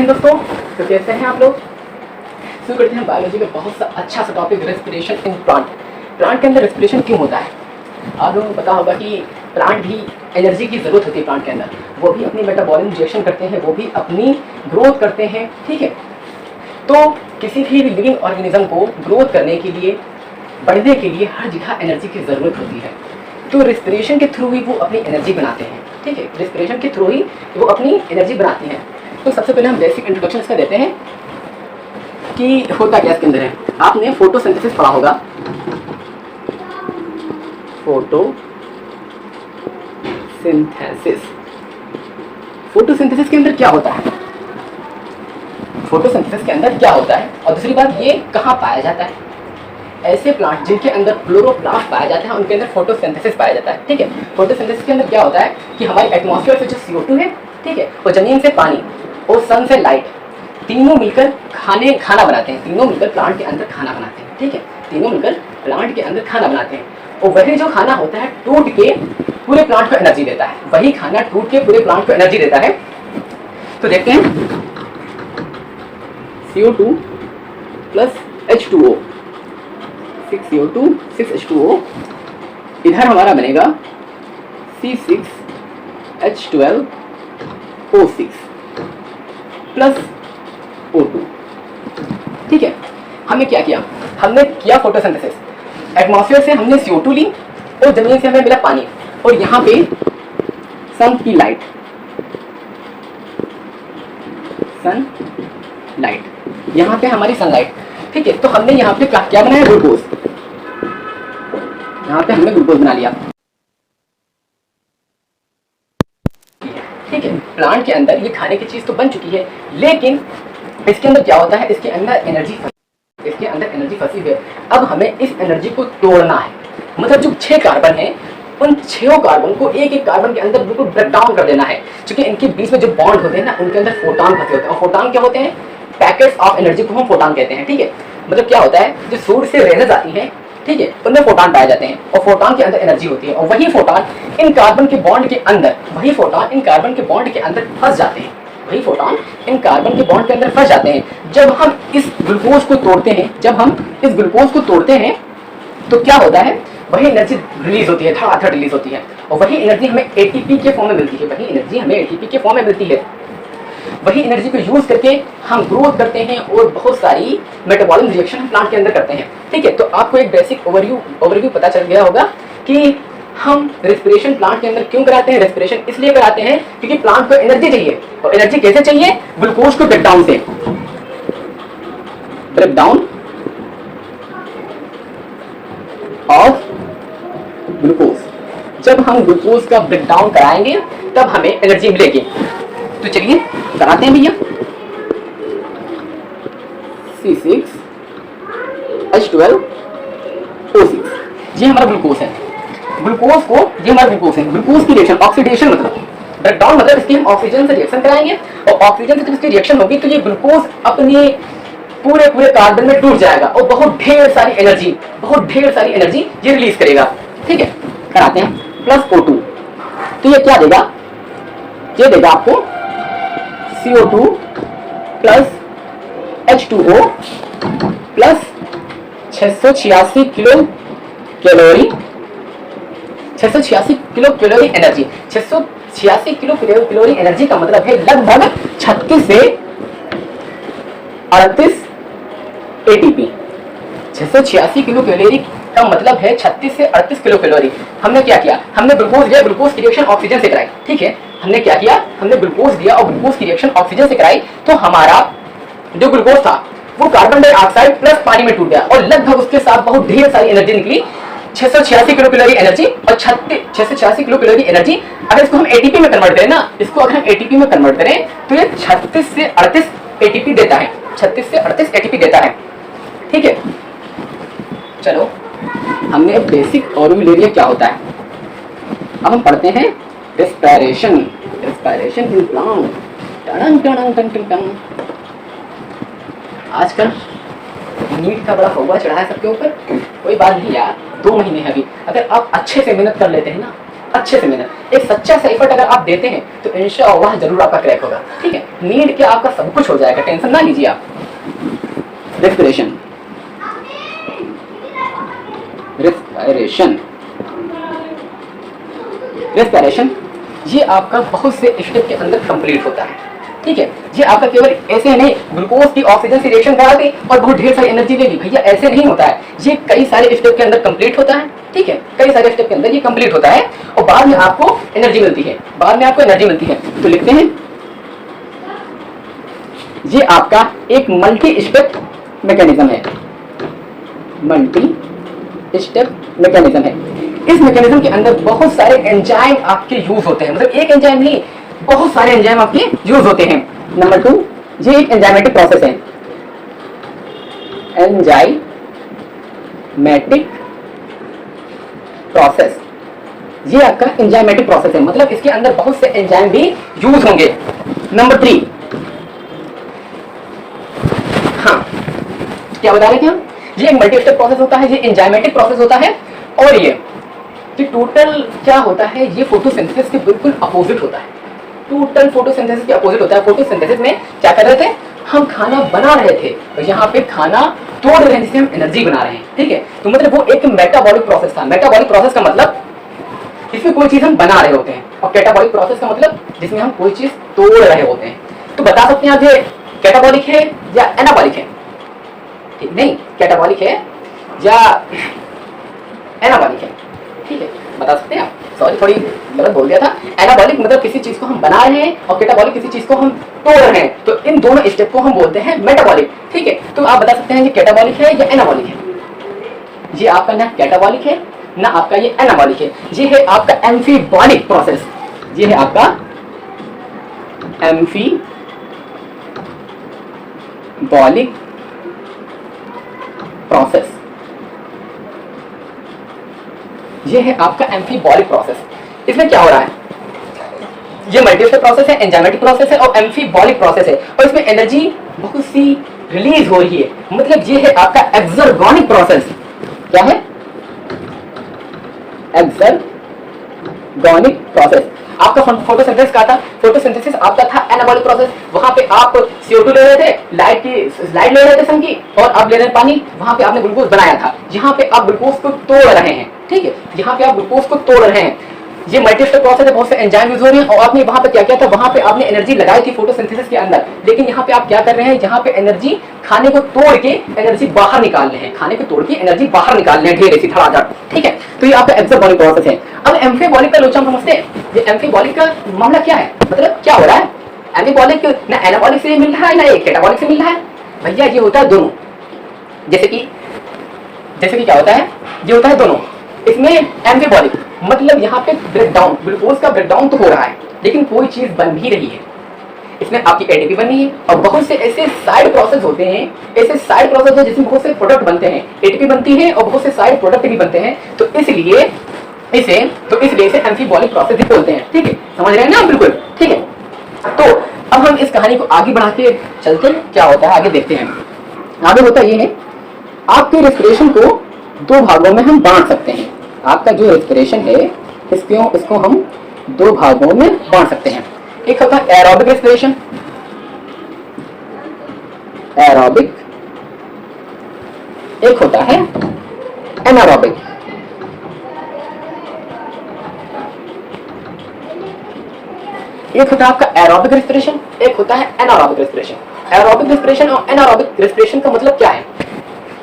हैं दोस्तों, तो कैसे हैं आप लोग। शुरू करते हैं बायोलॉजी का बहुत सा अच्छा सा topic, respiration in plant. Plant के अंदर रेस्पिरेशन क्यों होता है। आप लोगों को पता होगा कि प्लांट भी एनर्जी की ज़रूरत होती है। प्लांट के अंदर वो भी अपनी मेटाबॉलिज्म रिएक्शन करते हैं, वो भी अपनी ग्रोथ करते हैं, ठीक है। तो किसी भी लिविंग ऑर्गेनिज्म को ग्रोथ करने के लिए, बढ़ने के लिए हर जगह एनर्जी की ज़रूरत होती है। तो रेस्पिरेशन के थ्रू ही वो अपनी एनर्जी बनाते हैं, ठीक है। रेस्पिरेशन के थ्रू ही वो अपनी एनर्जी बनाती हैं। तो सबसे पहले हम बेसिक इंट्रोडक्शन इसका देते हैं कि होता क्या इसके अंदर है। आपने फोटोसिंथेसिस पढ़ा होगा। फोटोसिंथेसिस के अंदर क्या होता है, फोटोसिंथेसिस के अंदर क्या होता है, और दूसरी बात ये कहाँ पाया जाता है। ऐसे प्लांट जिनके अंदर क्लोरोप्लास्ट पाया जाता है उनके अंदर फोटोसिंथेसिस पाया जाता है, ठीक है। फोटोसिंथेसिस के अंदर क्या होता है कि हमारी एटमॉस्फेयर से जो CO2 है, ठीक है, और जमीन से पानी और सन से लाइट, तीनों मिलकर खाना बनाते हैं। तीनों मिलकर प्लांट के अंदर खाना बनाते हैं, ठीक है। तीनों मिलकर प्लांट के अंदर खाना बनाते हैं, और वही जो खाना होता है टूट के पूरे प्लांट को एनर्जी देता है। वही खाना टूट के पूरे प्लांट को एनर्जी देता है। तो देखते हैं CO2 plus H2O, 6 CO2 6 H2O, इधर हमारा बनेगा C6H12O6 प्लस O2, ठीक है। हमने क्या किया, हमने किया फोटोसिंथेसिस। एटमॉस्फेयर से हमने CO2 ली और जमीन से हमें मिला पानी, और यहाँ पे सन की लाइट, सन लाइट, यहाँ पे हमारी सनलाइट, ठीक है। तो हमने यहाँ पे क्या बनाया, ग्लूकोज। यहाँ पे हमने ग्लूकोज बना लिया, ठीक है। प्लांट के अंदर ये खाने की चीज तो बन चुकी है, लेकिन इसके अंदर क्या होता है, इसके अंदर एनर्जी फंसी है। अब हमें इस एनर्जी को तोड़ना है। मतलब जो 6 कार्बन है, उन 6 कार्बन को एक एक कार्बन के अंदर बिल्कुल ब्रेक डाउन कर देना है, क्योंकि इनके बीच में जो बॉन्ड होते हैं ना, उनके अंदर फोटॉन फंसे होते हैं। और फोटॉन क्या होते हैं, पैकेट्स ऑफ एनर्जी को हम फोटॉन कहते हैं, ठीक है। मतलब क्या होता है, जो सूर्य से रेजेस आती है, ठीक है, उनमें फोटॉन पाए जाते हैं, और फोटॉन के अंदर एनर्जी होती है। और वही फोटॉन इन कार्बन के बॉन्ड के अंदर, फंस जाते हैं। वही फोटॉन इन कार्बन के बॉन्ड के अंदर फंस जाते हैं। जब हम इस ग्लूकोज को तोड़ते हैं, तो क्या होता है, वही एनर्जी रिलीज होती है, धड़ाधड़ रिलीज होती है, और वही एनर्जी हमें ATP के फॉर्म में मिलती है। वही एनर्जी को यूज करके हम ग्रोथ करते हैं और बहुत सारी मेटाबॉलिज्म रिएक्शन हम प्लांट के अंदर करते हैं, ठीक है। तो आपको एक बेसिक ओवरव्यू पता चल गया होगा कि हम रेस्पिरेशन प्लांट के अंदर क्यों कराते हैं। रेस्पिरेशन इसलिए कराते हैं क्योंकि प्लांट को एनर्जी चाहिए, और एनर्जी कैसे चाहिए, ग्लूकोज को ब्रेकडाउन से। ब्रेकडाउन ऑफ ग्लूकोज, जब हम ग्लूकोज का ब्रेकडाउन कराएंगे तब हमें एनर्जी मिलेगी। तो चलिए कराते हैं भैया। C6H12O6, ये हमारा ग्लूकोज है। ग्लूकोज की रिएक्शन, ऑक्सीडेशन मतलब ब्रेकडाउन, मतलब इसकी हम ऑक्सीजन से रिएक्शन कराएंगे, और ऑक्सीजन से जब इसकी रिएक्शन होगी तो ये ग्लूकोज अपने पूरे कार्बन में टूट जाएगा, और बहुत ढेर सारी एनर्जी ये रिलीज करेगा, ठीक है। कराते हैं प्लस O2, तो ये क्या देगा, ये देगा आपको CO2 plus H2O plus 686 kilo calorie energy. 686 kilo calorie energy का मतलब है लगभग 36 से 38 ATP। 686 किलो कैलोरी का मतलब है 36 से 38 किलो कैलोरी। हमने क्या किया, हमने ग्लूकोज लिया, ग्लूकोज की रिएक्शन ऑक्सीजन से कराई, ठीक है। हमने क्या किया, हमने ग्लूकोज लिया और ग्लूकोज की रिएक्शन ऑक्सीजन से कराई, तो हमारा जो ग्लूकोज था वो कार्बन डाइऑक्साइड प्लस पानी में टूट गया, और लगभग उसके साथ बहुत ढेर सारी एनर्जी निकली। 686 किलो कैलोरी एनर्जी और 686 किलो कैलोरी एनर्जी, अगर इसको हम ATP में कन्वर्ट करें ना, तो ये 36 से 38 ATP देता है। 36 से 38 ATP देता है, ठीक है। चलो, हमने बेसिक ओवरव्यू ले लिया क्या होता है। अब हम पढ़ते हैं रेस्पिरेशन इन प्लांट। आजकल नीट का बड़ा हवा चढ़ा है सबके ऊपर, कोई बात नहीं यार, 2 महीने है अभी। अगर आप अच्छे से मेहनत कर लेते हैं ना, अच्छे से मेहनत, एक सच्चा सा एफर्ट अगर आप देते हैं तो इंशाअल्लाह जरूर आपका क्रैक होगा। ठीक है, नीड क्या आपका सब कुछ हो जाएगा, टेंशन ना लीजिए आप। रेस्पिरेशन, रेस्पिरेशन, रेस्पिरेशन ये आपका बहुत से स्टेप के अंदर कंप्लीट होता है। ठीक है, ये आपका केवल ऐसे नहीं ग्लूकोज की ऑक्सीजन से रिएक्शन करा के और बहुत ढेर सारी एनर्जी लेगी, भैया ऐसे नहीं होता है। ये कई सारे स्टेप के अंदर कंप्लीट होता है। ठीक है, कई सारे स्टेप के अंदर ये कंप्लीट होता है और बाद में आपको एनर्जी मिलती है, बाद में आपको एनर्जी मिलती है। तो लिखते हैं ये आपका एक मल्टी स्टेप मैकेनिज्म है, मल्टी स्टेप मैकेनिज्म है। इस मैकेनिज्म के अंदर बहुत सारे एंजाइम आपके यूज होते हैं, मतलब एक एंजाइम नहीं बहुत सारे एंजाइम आपके यूज होते हैं। नंबर 2, ये एक एंजाइमेटिक प्रोसेस है, एंजाइमेटिक प्रोसेस, ये आपका एंजाइमेटिक प्रोसेस है, मतलब इसके अंदर बहुत से एंजाइम भी यूज होंगे। नंबर 3, हाँ क्या बता रहे थे हम, ये एक मल्टी स्टेप प्रोसेस होता है, ये एंजाइमेटिक प्रोसेस होता है और ये टोटल क्या होता है, ये फोटोसिंथेसिस के बिल्कुल अपोजिट होता है। टोटल फोटोसिंथेसिस के अपोजिट होता है। फोटोसिंथेसिस में क्या कर रहे थे हम, खाना बना रहे थे और यहाँ पे खाना तोड़ रहे हैं जिससे हम एनर्जी बना रहे हैं। ठीक है, तो मतलब वो एक मेटाबॉलिक प्रोसेस था। मेटाबॉलिक प्रोसेस का मतलब इसमें कोई चीज हम बना रहे होते हैं और कैटाबॉलिक प्रोसेस का मतलब जिसमें हम कोई चीज तोड़ रहे होते हैं। तो बता सकते हैं आप ये कैटाबॉलिक है या एनाबॉलिक है? ठीक नहीं, कैटाबॉलिक है या एनाबॉलिक है? ठीक है, बता सकते हैं आप? सॉरी थोड़ी गलत बोल दिया था। एनाबॉलिक मतलब किसी चीज को हम बना रहे हैं और कैटाबॉलिक किसी चीज को हम तोड़ रहे हैं, तो इन दोनों स्टेप को हम बोलते हैं मेटाबॉलिक। ठीक है, तो आप बता सकते हैं ये कैटाबॉलिक है या एनाबॉलिक है? ये आपका ना कैटाबॉलिक है ना आपका ये एनाबॉलिक है, ये है आपका एम्फीबॉलिक प्रोसेस। ये है आपका एम्फीबॉलिक प्रोसेस, ये है आपका एम्फीबॉलिक प्रोसेस। इसमें क्या हो रहा है, ये मल्टीस्टेप प्रोसेस है, एंजाइमेटिक प्रोसेस है और एम्फीबॉलिक प्रोसेस है और इसमें एनर्जी बहुत सी रिलीज हो रही है, मतलब ये है आपका एक्सर्गोनिक प्रोसेस। क्या है? एक्सर्गोनिक प्रोसेस। आपका फोटोसिंथेसिस का था, फोटोसिंथेसिस आपका था एनाबॉलिक प्रोसेस। वहां पे आप CO2 ले रहे थे, लाइट ले रहे थे सन की, और आप ले रहे हैं पानी, वहां पे आपने ग्लूकोज बनाया था। यहाँ पे आप ग्लूकोज को तोड़ रहे हैं। ठीक है, यहाँ पे आप ग्लूकोज को तोड़ रहे हैं। ये मल्टीस्टेप प्रोसेस है, बहुत से एंजाइम यूज हो रहे हैं और आपने वहां पे क्या किया था, वहां पे आपने एनर्जी लगाई थी फोटोसिंथेसिस के अंदर, लेकिन यहाँ पे आप क्या कर रहे हैं, यहाँ पे एनर्जी खाने को तोड़ के एनर्जी बाहर निकाल रहे हैं, खाने को तोड़ के एनर्जी बाहर निकाल रहे हैं ढेर ऐसी धड़ाधड़। ठीक है, तो ये आपका एक्सर्गोनिक प्रोसेस है। अब एम्फीबॉलिक का लोचा हम समझते हैं, ये एम्फीबॉलिक का मामला क्या है, मतलब क्या हो रहा है? एम्फीबॉलिक ना एनाबॉलिक से मिल रहा है ना ये कैटाबॉलिक से मिल रहा है, भैया ये होता है दोनों। जैसे कि क्या होता है, ये होता है दोनों। इसमें एम्फीबॉलिक मतलब यहाँ पे ब्रेकडाउन, ग्लूकोज का ब्रेकडाउन तो हो रहा है लेकिन कोई चीज बन भी रही है, इसमें आपकी एटीपी बन रही है और बहुत से ऐसे साइड प्रोसेस होते हैं, ऐसे साइड प्रोसेस है जिसमें बहुत से प्रोडक्ट बनते हैं, एटीपी बनती है और बहुत से साइड प्रोडक्ट भी बनते हैं, तो इसलिए इसे एम्फीबॉलिक प्रोसेस भी बोलते हैं। ठीक है, समझ रहे हैं ना आप? बिल्कुल ठीक है। तो अब हम इस कहानी को आगे बढ़ा के चलते हैं, क्या होता है आगे देखते हैं। आगे होता ये है, आपके रेस्पिरेशन को दो भागों में हम बांट सकते हैं। आपका जो रेस्पिरेशन है इसको हम दो भागों में बांट सकते हैं। एक होता है एरोबिक रेस्पिरेशन, एरोबिक, एक होता है एनारोबिक। एक होता है आपका एरोबिक रेस्पिरेशन, एक होता है एनारोबिक रेस्पिरेशन। एरोबिक रेस्पिरेशन और एनारोबिक रेस्पिरेशन का मतलब क्या है,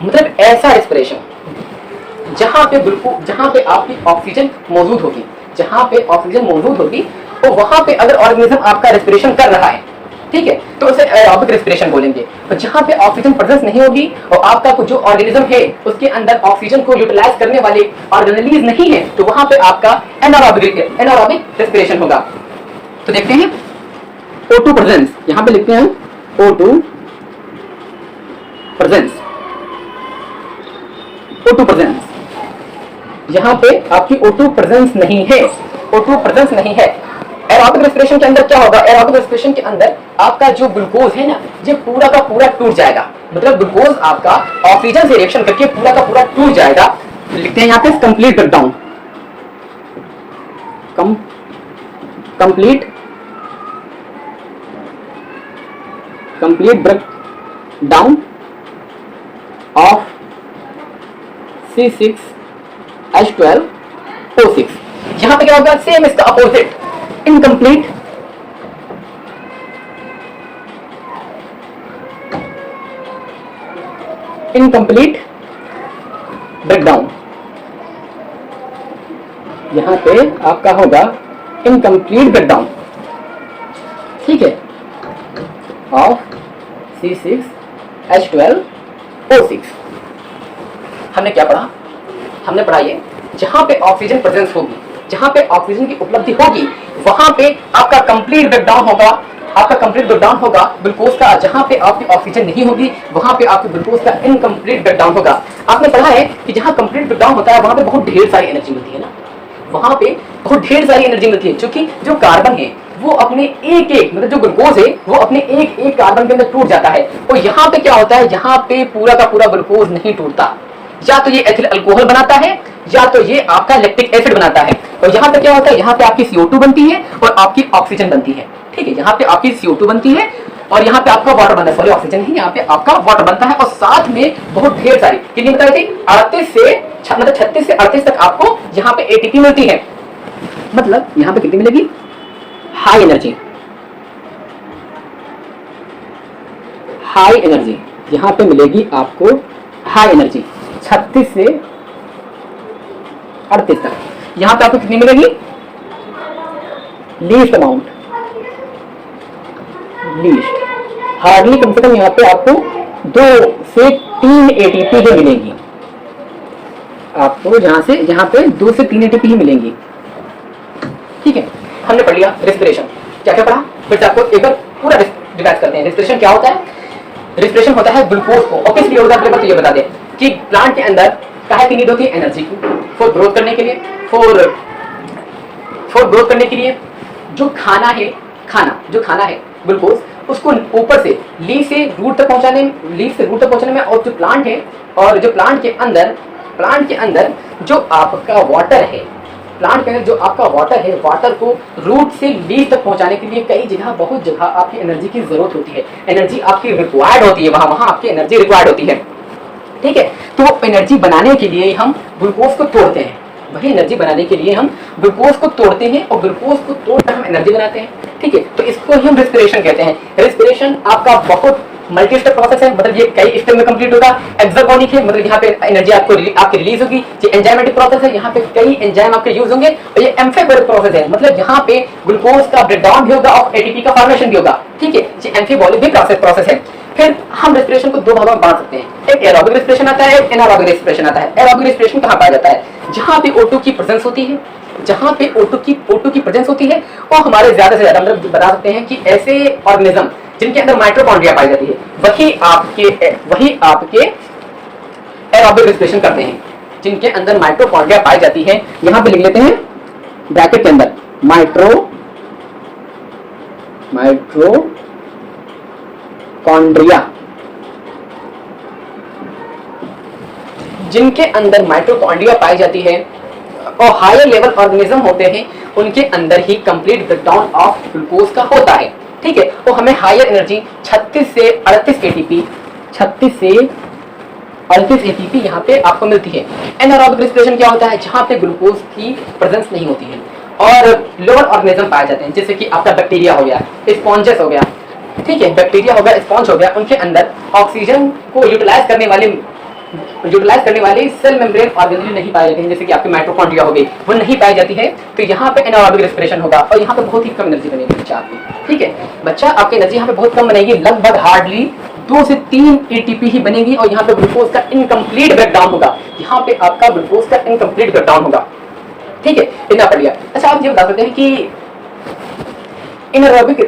मतलब ऐसा रेस्पिरेशन जहां पे आपकी ऑक्सीजन मौजूद होगी, जहां पे ऑक्सीजन मौजूद होगी तो वहां पे अगर ऑर्गेनिज्म आपका रेस्पिरेशन कर रहा है, ठीक है, तो उसे एरोबिक रेस्पिरेशन बोलेंगे। और जहां पे ऑक्सीजन प्रेजेंस नहीं होगी और आपका जो ऑर्गेनिज्म है उसके अंदर ऑक्सीजन को यूटिलाइज करने वाले ऑर्गेनेलीज नहीं है, तो वहां पे आपका एनारोबिक रेस्पिरेशन होगा। तो देखते हैं O2 प्रेजेंस, यहां पे लिखते हैं O2 प्रेजेंस, O2 प्रेजेंस, यहां पे आपकी O2 प्रेजेंस नहीं है, O2 प्रेजेंस नहीं है। एरोबिक रेस्पिरेशन के अंदर क्या होगा, एरोबिक रेस्पिरेशन के अंदर आपका जो ग्लूकोज है ना, ये पूरा का पूरा टूट जाएगा, मतलब ग्लूकोज आपका ऑक्सीजन से रिएक्शन करके पूरा का पूरा टूट जाएगा। लिखते हैं यहाँ पे complete breakdown, complete break down of C6H12O6। यहां पे क्या होगा, सेम इसका अपोजिट, इनकम्प्लीट ब्रेकडाउन। यहां पे आपका होगा इनकम्प्लीट ब्रेकडाउन, ठीक है, ऑफ C6H12O6। हमने क्या पढ़ा? हमने पढ़ा ये, जहां पे ऑक्सीजन प्रेजेंस होगी, जहां पे ऑक्सीजन की उपलब्धि होगी, वहां पे आपका कंप्लीट ब्रेकडाउन होगा, आपका कंप्लीट ब्रेकडाउन होगा ग्लूकोज का। जहां पे आपकी ऑक्सीजन नहीं होगी, वहां पे आपके ग्लूकोज का इनकम्प्लीट ब्रेकडाउन होगा। आपने पढ़ा है कि जहां कंप्लीट ब्रेकडाउन होता है, वहां पे बहुत ढेर सारी एनर्जी मिलती है ना, वहां पे बहुत ढेर सारी एनर्जी मिलती है, क्योंकि जो कार्बन है वो अपने एक एक, मतलब जो ग्लूकोज है वो अपने एक एक कार्बन के अंदर टूट जाता है। और यहाँ पे क्या होता है, यहाँ पे पूरा का पूरा ग्लूकोज नहीं टूटता, या तो ये एथिल अल्कोहल बनाता है, या तो ये आपका लैक्टिक एसिड बनाता है। और यहाँ पे क्या होता है, यहाँ पे आपकी CO2 बनती है और आपकी ऑक्सीजन बनती है, ठीक है। यहाँ पे आपकी CO2 बनती है और यहाँ पे आपका वाटर बनता है, सॉरी ऑक्सीजन नहीं, यहाँ पे आपका वाटर बनता है। और साथ में बहुत ढेर सारी, कितनी बताई थी, 36 से 38 तक आपको यहाँ पे ATP मिलती है। मतलब यहाँ पे कितनी मिलेगी, हाई एनर्जी, यहाँ पे मिलेगी आपको हाई एनर्जी 36 से 38 तक। यहाँ पे आपको कितनी मिलेगी, लीस्ट अमाउंट, लीस्ट, हार्डली कम से कम यहाँ पे आपको 2 से 3 ATP जो मिलेंगी आपको, जहां पे 2 से 3 ATP ही मिलेंगी, ठीक है। हमने पढ़ लिया रेस्पिरेशन, क्या क्या पढ़ा, फिर से आपको एक बार पूरा रिवाइज करते हैं। रेस्पिरेशन क्या होता है? रेस्पिरेशन होता है ग्लूकोज को, और किस लिए होता है, तो ये बता दें कि प्लांट के अंदर काहे की नीड होती है, एनर्जी की, फॉर ग्रोथ करने के लिए, फॉर ग्रोथ करने के लिए। जो खाना है ग्लूकोज, उसको ऊपर से लीफ से रूट तक पहुंचाने में, और जो प्लांट है, और जो प्लांट के अंदर जो आपका वाटर है, वाटर को रूट से लीफ तक पहुंचाने के लिए कई जगह, बहुत जगह आपकी एनर्जी की जरूरत होती है, एनर्जी आपकी रिक्वायर्ड होती है, वहां आपकी एनर्जी रिक्वायर्ड होती है, ठीक है। तो एनर्जी बनाने के लिए हम ग्लूकोज को तोड़ते हैं, वही एनर्जी बनाने के लिए हम ग्लूकोज को तोड़ते हैं, और ग्लूकोज को तोड़कर हम एनर्जी बनाते हैं, ठीक है। तो इसको ही हम रेस्पिरेशन कहते हैं। रेस्पिरेशन आपका बहुत मल्टी स्टेप प्रोसेस है, मतलब ये कई स्टेप में कंप्लीट होगा। एक्सोगोनिक है, मतलब यहाँ पे एनर्जी आपकी रिलीज होगी। ये एंजाइमेटिक प्रोसेस है, यहाँ पे कई एंजाइम आपके यूज होंगे। और ये एम्फिबोलिक प्रोसेस है, मतलब यहाँ पे ग्लूकोज का ब्रेकडाउन भी होगा और ATP का फॉर्मेशन भी होगा, ठीक है। ये एम्फिबोलिक भी प्रोसेस है। फिर हम रेस्पिरेशन को 2 भागों में बांट सकते हैं, एक एरोबिक रेस्पिरेशन आता है, एक एनारोबिक रेस्पिरेशन आता है। एरोबिक रेस्पिरेशन कहाँ पाया जाता है, जहाँ पे O2 की प्रेजेंस होती है, जहाँ पे O2 की प्रेजेंस होती है, और हमारे ज्यादा से ज्यादा मतलब बता सकते हैं कि ऐसे ऑर्गेनिज्म जिनके अंदर माइटोकॉन्ड्रिया पाई जाती है, वही आपके एरोबिक रेस्पिरेशन करते हैं, जिनके अंदर माइटोकॉन्ड्रिया पाई जाती है। यहाँ पे लिख लेते हैं ब्रैकेट के अंदर, माइटोकॉन्ड्रिया, जिनके अंदर माइटोकॉन्ड्रिया पाई जाती है और हायर लेवल ऑर्गेनिज्म होते हैं, उनके अंदर ही कंप्लीट ब्रेकडाउन ऑफ ग्लूकोज का होता है, ठीक है। तो हमें हायर एनर्जी 36 से 38 ATP यहाँ पे आपको मिलती है। एनारोबिक रेस्पिरेशन क्या होता है, जहाँ पे ग्लूकोज की प्रेजेंस नहीं होती है और लोअर ऑर्गेनिज्म पाए जाते हैं, जैसे कि आपका बैक्टीरिया हो गया, स्पॉन्जेस हो गया, ठीक है, बैक्टीरिया हो गया, स्पॉन्ज हो गया। उनके अंदर ऑक्सीजन को यूटिलाइज करने वाले सेल मेम्ब्रेन ऑर्गेनेल नहीं पाए जाते हैं, जैसे कि आपके माइटोकॉन्ड्रिया हो गई, वो नहीं पाई जाती है। तो यहाँ पे एनारोबिक रेस्पिरेशन होगा और यहाँ पे बहुत ही कम एनर्जी बनेगी बच्चा आपकी, ठीक है। बच्चा आपकी एनर्जी यहाँ पे बहुत कम बनेगी, लगभग हार्डली 2 से 3 ATP ही बनेगी, और यहाँ पे ग्लूकोज का इनकम्प्लीट ब्रेकडाउन होगा, यहाँ पे आपका ग्लूकोज का इनकम्प्लीट ब्रेकडाउन होगा, ठीक है। इतना पढ़ लिया। अच्छा, आप ये बता सकते हैं कि एनारोबिक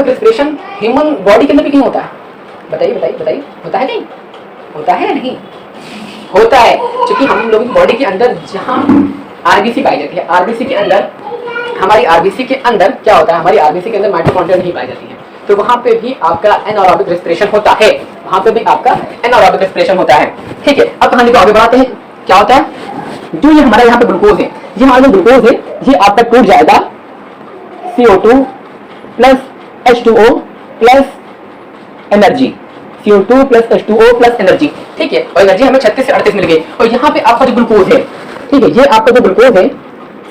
रेस्पिरेशन ह्यूमन बॉडी के अंदर भी क्यों होता है? बताइए, होता है नहीं? होता है नहीं? होता है, क्योंकि हम लोगों की बॉडी के अंदर जहाँ RBC पाई जाती है, RBC के अंदर क्या होता है, हमारी RBC के अंदर माइटोकॉन्ड्रिया नहीं पाई जाती है, तो वहाँ पे भी आपका एनारोबिक रेस्पिरेशन होता है, ठीक है। अब कहानी को आगे बढ़ाते हैं। क्या होता है, जो ये हमारा यहाँ पे ग्लूकोज है, ये हमारा जो ग्लूकोज है ये आपका टूट जाएगा CO2 plus H2O plus energy, CO2 plus H2O plus energy, ठीक है। और एनर्जी हमें 36 से 38 मिल गई। और यहाँ पे आपका जो ग्लूकोज है, ठीक है, ये आपका जो ग्लूकोज है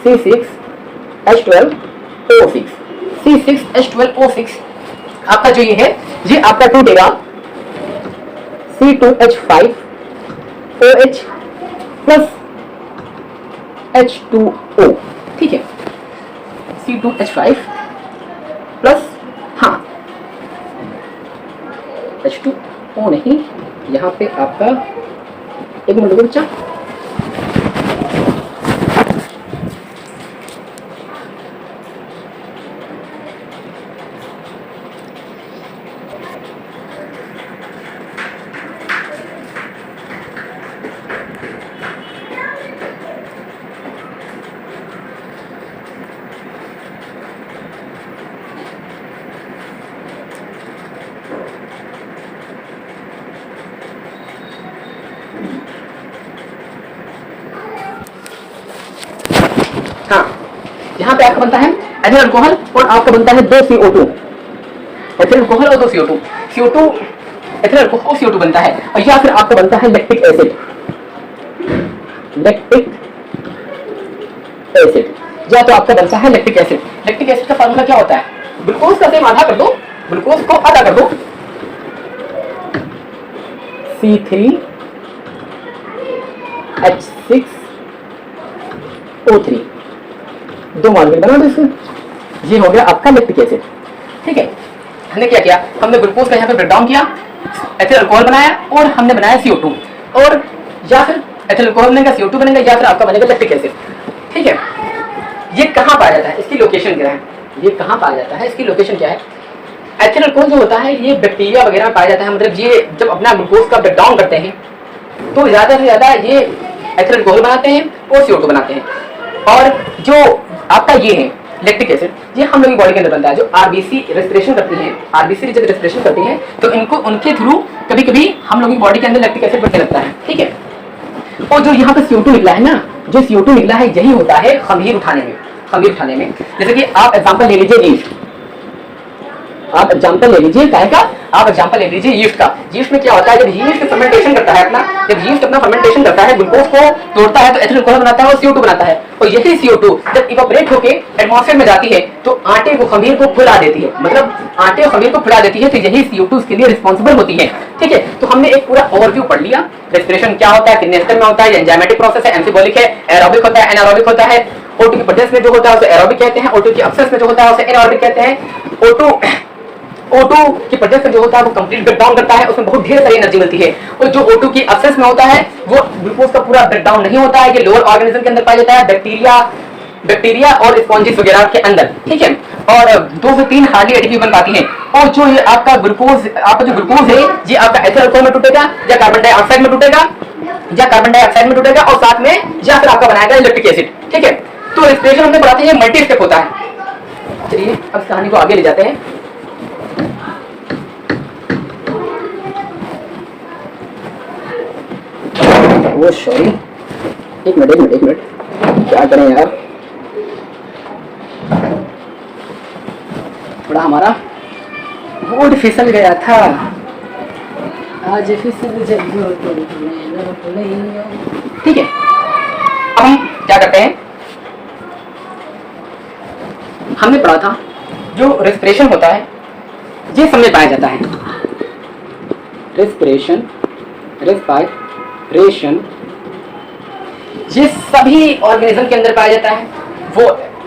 C6H12O6, C6H12O6 आपका जो ये है ये आपका टूटेगा C2H5OH प्लस H2O, ठीक है, C2H5 प्लस हाँ H2O नहीं, यहाँ पे आपका एक मिनट रुको बच्चा, हाँ यहाँ पे आपका बनता है एथिल अल्कोहल और आपका बनता है 2 CO2, एथिल अल्कोहल और 2 CO2, CO2 ethyl alcohol CO2 बनता है। और या फिर आपका बनता है लैक्टिक एसिड, लैक्टिक एसिड, या तो आपका बनता है लैक्टिक एसिड। लैक्टिक एसिड का फार्मूला क्या होता है? ग्लूकोज का सेम आधा कर दो, ग्लूकोज को आधा कर दो, C3H6O3, 2 मॉलिक्यूल बना दो इससे, ये हो गया आपका लैक्टिक एसिड, ठीक है। हमने क्या किया, हमने ग्लूकोज का यहाँ पे ब्रेकडाउन किया, एथिल अल्कोहल बनाया और हमने बनाया CO2, और या फिर एथिल अल्कोहल बनेगा CO2 बनेगा, या फिर आपका बनेगा लैक्टिक एसिड, ठीक है। ये कहाँ पाया जाता है, इसकी लोकेशन क्या है, ये कहाँ पाया जाता है, इसकी लोकेशन क्या है? एथिल अल्कोहल जो होता है ये बैक्टीरिया वगैरह में पाया जाता है, मतलब ये जब अपना ग्लूकोज का ब्रेकडाउन करते हैं तो ज़्यादा से ज़्यादा ये एथिल अल्कोहल बनाते हैं और CO2 बनाते हैं। और जो आपका ये है लैक्टिक एसिड, ये हम लोग की बॉडी के अंदर बनता है। जो आरबीसी रेस्पिरेशन करती है, आरबीसी जब रेस्पिरेशन करती है तो इनको उनके थ्रू कभी कभी हम लोग की बॉडी के अंदर लैक्टिक एसिड बनने लगता है, ठीक है। और जो यहाँ पे CO2 निकला है ना, जो CO2 निकला है यही होता है खमीर उठाने में, खमीर उठाने में। जैसे कि आप एग्जांपल ले लीजिए यीस्ट, आप एग्जांपल ले लीजिए क्या का, आप एग्जांपल ले लीजिए यीस्ट का। यीस्ट में क्या होता है, जब यीस्ट फर्मेंटेशन करता है अपना, जब यीस्ट अपना फर्मेंटेशन करता है, ग्लूकोज को तोड़ता है तो एथिल अल्कोहल बनाता है और CO2 बनाता है। और यही CO2 जब इवापोरेट होके एटमॉस्फेयर में जाती है तो आटे को, खमीर को फुला देती है, मतलब आटे और खमीर को फुला देती है, तो यही CO2 उसके लिए रिस्पॉन्सिबल होती है, ठीक है। तो हमने एक पूरा ओवरव्यू पढ़ लिया, रेस्पिरेशन क्या होता है, कितने स्टेप में होता है, एंजाइमेटिक प्रोसेस है, एंफिबोलिक है, एरोबिक होता है, एनारोबिक होता है। O2 की प्रेजेंस में जो होता है उसे एरोबिक कहते हैं, O2 की एब्सेंस में जो होता है उसे एनारोबिक कहते हैं। O2 की प्रेजेंस में जो होता है वो कंप्लीट ब्रेकडाउन करता है, उसमें बहुत ढेर सारी एनर्जी मिलती है। और जो O2 की एब्सेंस में होता है वो ग्लूकोज का पूरा ब्रेकडाउन नहीं होता है, ये लोअर ऑर्गेनिज्म के अंदर पाया जाता है, बैक्टीरिया और स्पॉन्जिस वगैरह के अंदर, ठीक है। और 2 से 3 हार्डली एटीपी बन पाती है। और जो ये आपका ग्लूकोज, आपका जो ग्लूकोज है ये आपका एथिल अल्कोहल में टूटेगा, या कार्बन डाइऑक्साइड में टूटेगा, या कार्बन डाइऑक्साइड में टूटेगा, और साथ में या फिर आपका बनाएगा लैक्टिक एसिड, ठीक है। तो रेस्पिरेशन हमने पढ़ा था ये मल्टी स्टेप होता है। चलिए अब कहानी को आगे ले जाते हैं। वो सॉरी, एक मिनट क्या करें यार, थोड़ा हमारा बोर्ड फिसल गया था आज, फिसल जाइयो, ठीक है। अब हम क्या करते हैं, हमने पढ़ा था जो रेस्पिरेशन होता है ये सब में पाया जाता है, रेस्पिरेशन ये सभी ऑर्गेनिज्म के अंदर पाया जाता है। वो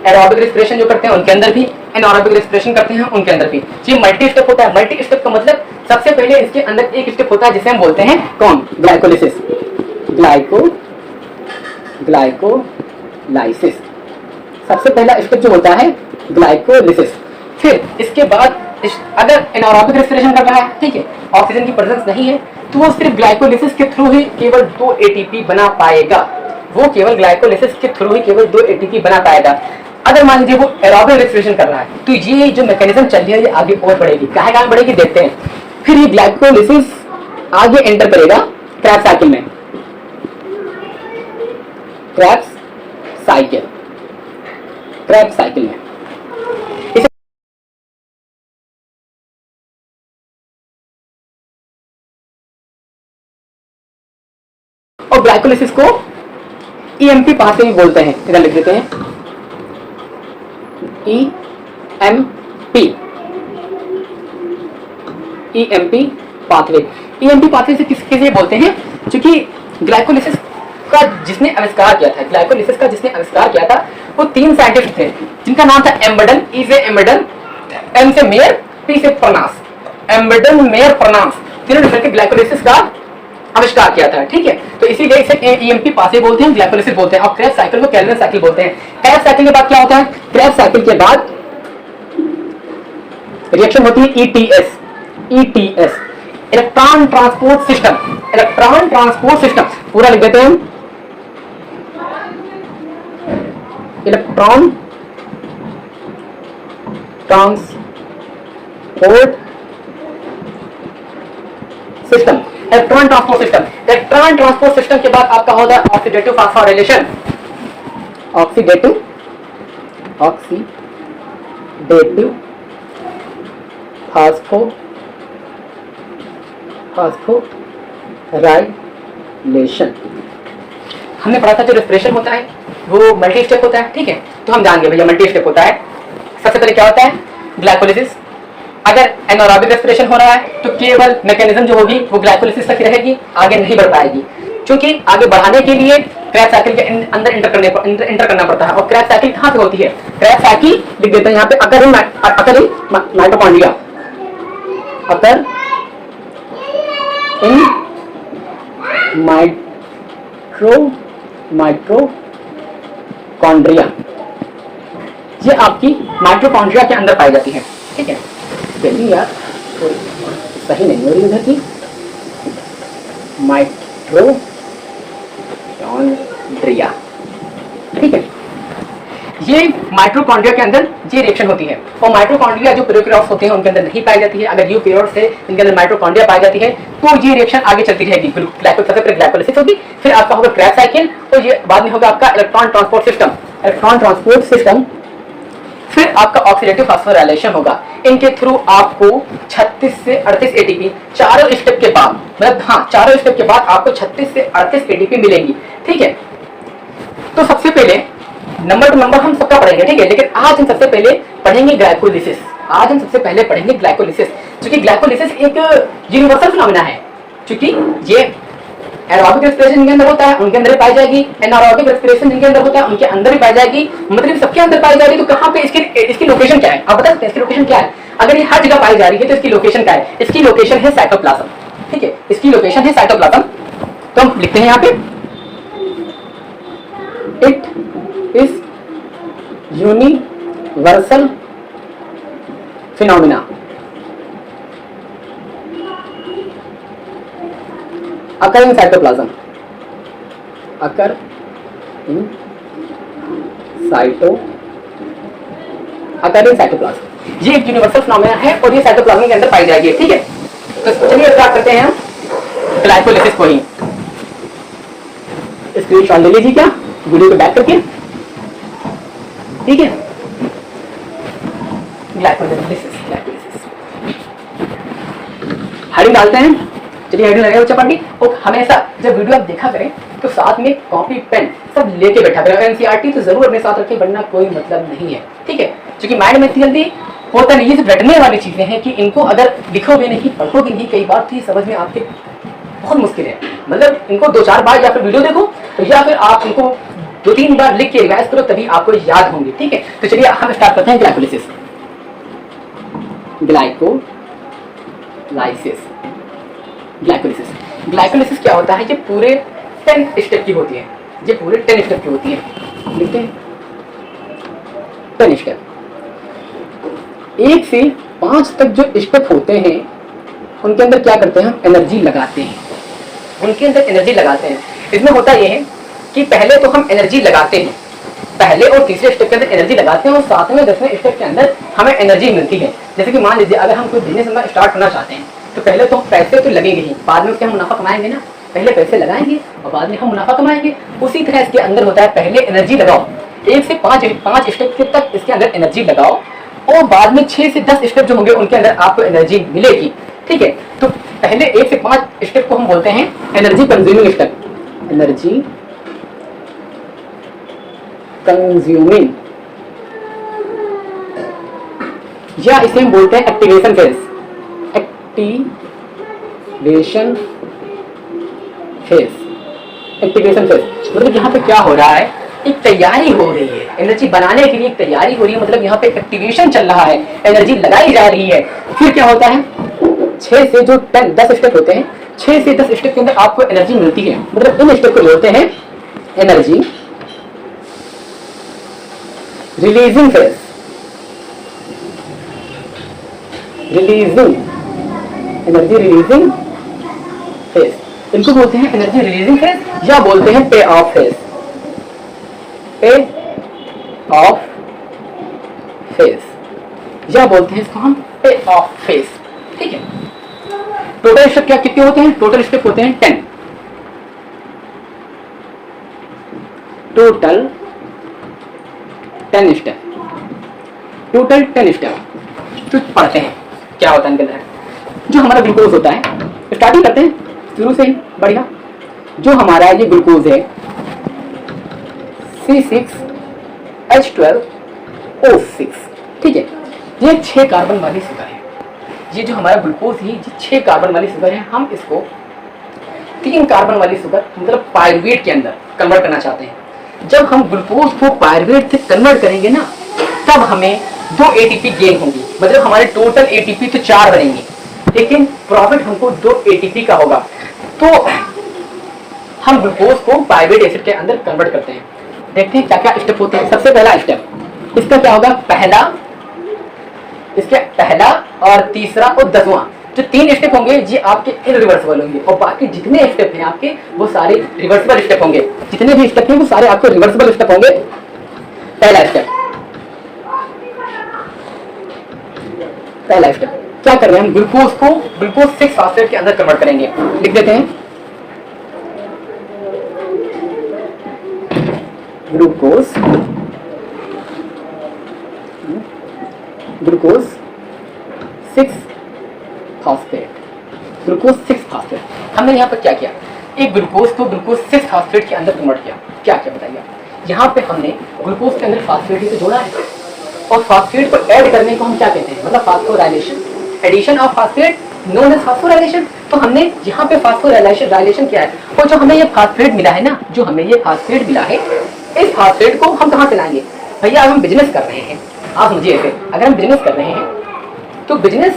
एरोबिक रेस्पिरेशन जो करते हैं उनके अंदर भी, एनारोबिक रेस्पिरेशन करते हैं उनके अंदर भी। ये मल्टी स्टेप होता है। मल्टी स्टेप का मतलब सबसे पहले इसके अंदर एक स्टेप होता है जिसे हम बोलते हैं कौन, ग्लाइकोलिसिस, ग्लाइकोलाइसिस। सबसे पहला स्टेप जो होता है ग्लाइकोलिसिस। फिर इसके बाद अगर एनारोबिक रेस्पिरेशन कर रहा है, ठीक है, ऑक्सीजन की प्रेजेंस नहीं है, तो वो सिर्फ ग्लाइकोलिसिस के थ्रू ही केवल 2 ATP बना पाएगा। वो केवल ग्लाइकोलिसिस के थ्रू ही केवल 2 ATP बना पाएगा। अगर मान लीजिए वो एरोबिक रेस्पिरेशन कर रहा है तो ये जो मैकेनिज्म चल रही है ये आगे और बढ़ेगी। कहाँ बढ़ेगी देखते हैं। फिर ये ग्लाइकोलिसिस आगे एंटर करेगा क्रैब्स साइकिल में, क्रैब्स साइकिल, क्रेब्स साइकिल में इसे और ग्लाइकोलिसिस को ईएमपी पाथवे भी बोलते हैं। इधर लिख देते हैं EMP, EMP pathway. EMP pathway से किसके बोलते हैं? क्योंकि ग्लाइकोलिसिस का जिसने आविष्कार किया था, ग्लाइकोलिसिस का जिसने आविष्कार किया था वो 3 साइंटिस्ट थे जिनका नाम था एम्बर्डन, ई से एम्बर्डन, एम से मेयर, पी से परनास। एम्बर्डन, मेयर, परनास तीनों ने मिलकर ग्लाइकोलिसिस का आविष्कार किया था। ठीक है, तो इसीलिए इसे ईएमपी पाथवे बोलते हैं, ग्लाइकोलिसिस बोलते हैं। और क्रेब्स साइकिल को कैल्विन साइकिल बोलते हैं। क्रेब्स साइकिल के बाद क्या होता है? क्रेब्स साइकिल के बाद रिएक्शन होती है ETS, ETS electron transport system, electron transport system पूरा लिख देते हैं electron transport system, electron transport system. Electron transport system के बाद आपका होगा ऑक्सीडेटिव फास्फोराइलेशन, ऑक्सीडेटिव फास्फोराइलेशन। हमने पढ़ा था जो रेस्पिरेशन होता है वो मल्टी स्टेप होता है। ठीक है, तो हम जान गए भैया मल्टी स्टेप होता है। सबसे पहले क्या होता है? ग्लाइकोलिसिस। अगर एनारोबिक रेस्पिरेशन हो रहा है तो केवल मैकेनिज्म जो होगी वो ग्लाइकोलिसिस तक रहेगी, आगे नहीं बढ़ पाएगी। क्योंकि आगे बढ़ाने के लिए क्रेब्स साइकिल के अंदर इंटर करना पड़ता है। और क्रेब्स साइकिल कहाँ पे होती है? क्रेब्स साइकिल लिख देते हैं यहाँ पे, अकर in mitochondria, occur in mitochondria, ये आपकी माइटोकॉन्ड्रिया के अंदर पाई जाती है। ठीक है, स्पेलिंग यार सही नहीं हो रही उधर की, माइटोकॉन्ड्रिया। ठीक है, ये माइटोकॉन्ड्रिया के अंदर ये रिएक्शन होती है। और माइटोकॉन्ड्रिया जो प्रोकैरियोट्स होते हैं उनके अंदर नहीं पाई जाती है। अगर यूकैरियोट्स है इनके अंदर माइटोकॉन्ड्रिया पाई जाती है तो ये रिएक्शन आगे चलती रहेगी। सबसे पहले ग्लाइकोलिसिस होगी, फिर आपका होगा क्रेब्स साइकिल, और ये बाद में होगा आपका electron transport system, electron transport system, फिर आपका ऑक्सीडेटिव फास्फोराइलेशन होगा। इनके थ्रू आपको 36 से 38 एटीपी चारों स्टेप के बाद, मतलब हाँ चारों स्टेप के बाद आपको 36 से 38 एटीपी मिलेंगी। ठीक है, तो सबसे पहले नंबर टू नंबर हम सबका पढ़ेंगे। ठीक है, लेकिन आज हम सबसे पहले पढ़ेंगे ग्लाइकोलिसिस। आज हम सबसे पहले पढ़ेंगे ग्लाइकोलिसिस, क्योंकि ग्लाइकोलिसिस एक यूनिवर्सल फिनोमेना है। क्योंकि ये एरोबिक रेस्पिरेशन जिनके अंदर होता है उनके अंदर भी पाई जाएगी, एनारोबिक रेस्पिरेशन जिनके अंदर होता है उनके अंदर भी पाई जाएगी, मतलब सबके अंदर पाई जाएगी। तो कहाँ पे इसकी लोकेशन क्या है? आप बता सकते हैं इसकी लोकेशन क्या है? अगर ये हर जगह पाई जा रही है तो इसकी लोकेशन क्या है? इसकी लोकेशन है साइटोप्लाज्म। ठीक है, इसकी लोकेशन है साइटोप्लाज्म। तो हम लिखते हैं यहाँ पे it is universal phenomena occur in cytoplasm, occur in cytoplasm। ये एक यूनिवर्सल फिनोमेना है और ये साइटोप्लाज्म के अंदर पाई जाएगी। ठीक है, तो चलिए स्टार्ट करते हैं ग्लाइकोलिसिस को ही। स्क्रीनशॉट ले लीजिए क्या वीडियो को बैक करके। ठीक है, ग्लाइकोलिसिस हेडिंग डालते हैं। चलिए हेडिंग लगाए बच्चा पार्टी। और हमेशा जब वीडियो आप देखा करें तो साथ में कॉपी पेन सब लेके बैठा करें। एनसीईआरटी तो जरूर अपने साथ रखें, वरना कोई मतलब नहीं है। ठीक है, क्योंकि माइंड में इतनी जल्दी होता नहीं, ये सिर्फ रटने वाली चीजें हैं कि इनको अगर लिखोगे नहीं, पढ़ोगे नहीं, कई बार तो समझ में आपके बहुत मुश्किल है। मतलब इनको 2-4 बार या फिर वीडियो देखो या फिर आप इनको 2-3 बार लिख के रिवाइज करो, तभी आपको याद होंगे। ठीक है, तो चलिए हम स्टार्ट करते हैं ग्लाइकोलिसिस। ग्लाइकोलिसिस क्या होता है? ये पूरे 10 स्टेप की होती है। ये पूरे 10 स्टेप की होती है। लिखते हैं 10 स्टेप। 1 से 5 तक जो स्टेप होते हैं उनके अंदर क्या करते हैं? हम एनर्जी लगाते हैं, उनके अंदर एनर्जी लगाते हैं। इसमें होता यह है कि पहले तो हम एनर्जी लगाते हैं, पहले और तीसरे स्टेप के अंदर एनर्जी लगाते हैं और 7वें 10वें स्टेप के अंदर हमें एनर्जी मिलती है। जैसे कि मान लीजिए अगर हम कोई बिजनेस स्टार्ट करना चाहते हैं तो पहले तो पैसे तो लगेंगे ही, बाद में उसके हम मुनाफा कमाएंगे ना। पहले पैसे लगाएंगे और बाद में हम मुनाफा कमाएंगे। उसी तरह इसके अंदर होता है, पहले एनर्जी लगाओ, 1 से 5 स्टेप तक इसके अंदर एनर्जी लगाओ और बाद में 6 से 10 स्टेप जो होंगे उनके अंदर आपको एनर्जी मिलेगी। ठीक है, तो पहले 1 से 5 स्टेप को हम बोलते हैं energy consuming step, energy consuming, या इसे हम बोलते हैं activation phase, activation phase, activation phase. मतलब यहाँ पे क्या हो रहा है, एक तैयारी हो रही है, एनर्जी बनाने के लिए एक तैयारी हो रही है, मतलब यहाँ पे एक्टिवेशन चल रहा है, एनर्जी लगाई जा रही है। फिर क्या होता है, 6 से जो 10 स्टेप होते हैं, 6 से 10 स्टेप के अंदर आपको एनर्जी मिलती है, मतलब इन स्टेप को बोलते हैं energy releasing phase, releasing, energy releasing phase, इनको बोलते हैं एनर्जी रिलीजिंग फेज या बोलते हैं पे ऑफ फेज, पे ऑफ फेज या बोलते हैं इसको हम पे ऑफ फेज। ठीक है, टोटल स्टेप क्या कितने होते हैं, टोटल स्टेप होते हैं 10, टोटल 10 स्टेप, टोटल 10 स्टेप। तो पढ़ते हैं क्या होता है इनके अंदर। जो हमारा ग्लूकोज होता है, स्टार्टिंग करते हैं शुरू से ही, बढ़िया। जो हमारा ये ग्लूकोज है C6H12O6, ठीक है, ये 6 कार्बन वाली शुगर है। ये जो हमारा ग्लूकोज है, ये 6 कार्बन वाली शुगर है। हम इसको 3 कार्बन वाली शुगर मतलब पायरुवेट के अंदर कन्वर्ट करना चाहते हैं। जब हम ग्लूकोज को पायरुवेट से कन्वर्ट करेंगे ना, तब हमें 2 ATP गेन होंगी, मतलब हमारे टोटल ATP तो 4 बनेंगे, लेकिन प्रॉफिट हमको 2 ATP का होगा। तो हम ग्लूकोज को पायरुवेट एसिड के अंदर कन्वर्ट करते हैं। देखते हैं क्या क्या स्टेप होते हैं। सबसे पहला स्टेप इसका क्या होगा, इसके पहला और तीसरा और 10वां जो 3 स्टेप होंगे ये आपके इनरिवर्सिबल होंगे, और बाकी जितने स्टेप हैं आपके वो सारे रिवर्सिबल स्टेप होंगे। जितने भी स्टेप हैं वो सारे आपके रिवर्सिबल स्टेप होंगे। पहला स्टेप क्या कर रहे हैं हम, ग्लूकोज को ग्लूकोज 6 फास्फेट के अंदर कन्वर्ट करेंगे। लिख देते हैं ग्लूकोज 6 फास्फेट, ग्लूकोज 6 फास्फेट। हमने यहाँ पर क्या किया, एक ग्लूकोज को ग्लूकोज 6 फास्फेट के अंदर कन्वर्ट किया। क्या क्या बताइए, यहाँ पे हमने ग्लूकोज के अंदर फास्फेट ही तो जोड़ा है, और फास्फेट को ऐड करने को हम क्या कहते हैं, मतलब phosphorylation, addition of phosphate known as phosphorylation. तो हमने यहाँ पे फास्फोराइलेशन किया है, और जो हमें ये फास्फेट मिला है ना, जो हमें ये फास्फेट मिला है, इस फास्फेट को हम कहाँ से लाएंगे भैया। अब हम बिजनेस कर रहे हैं, आप समझिए ऐसे, अगर हम बिजनेस कर रहे हैं तो बिजनेस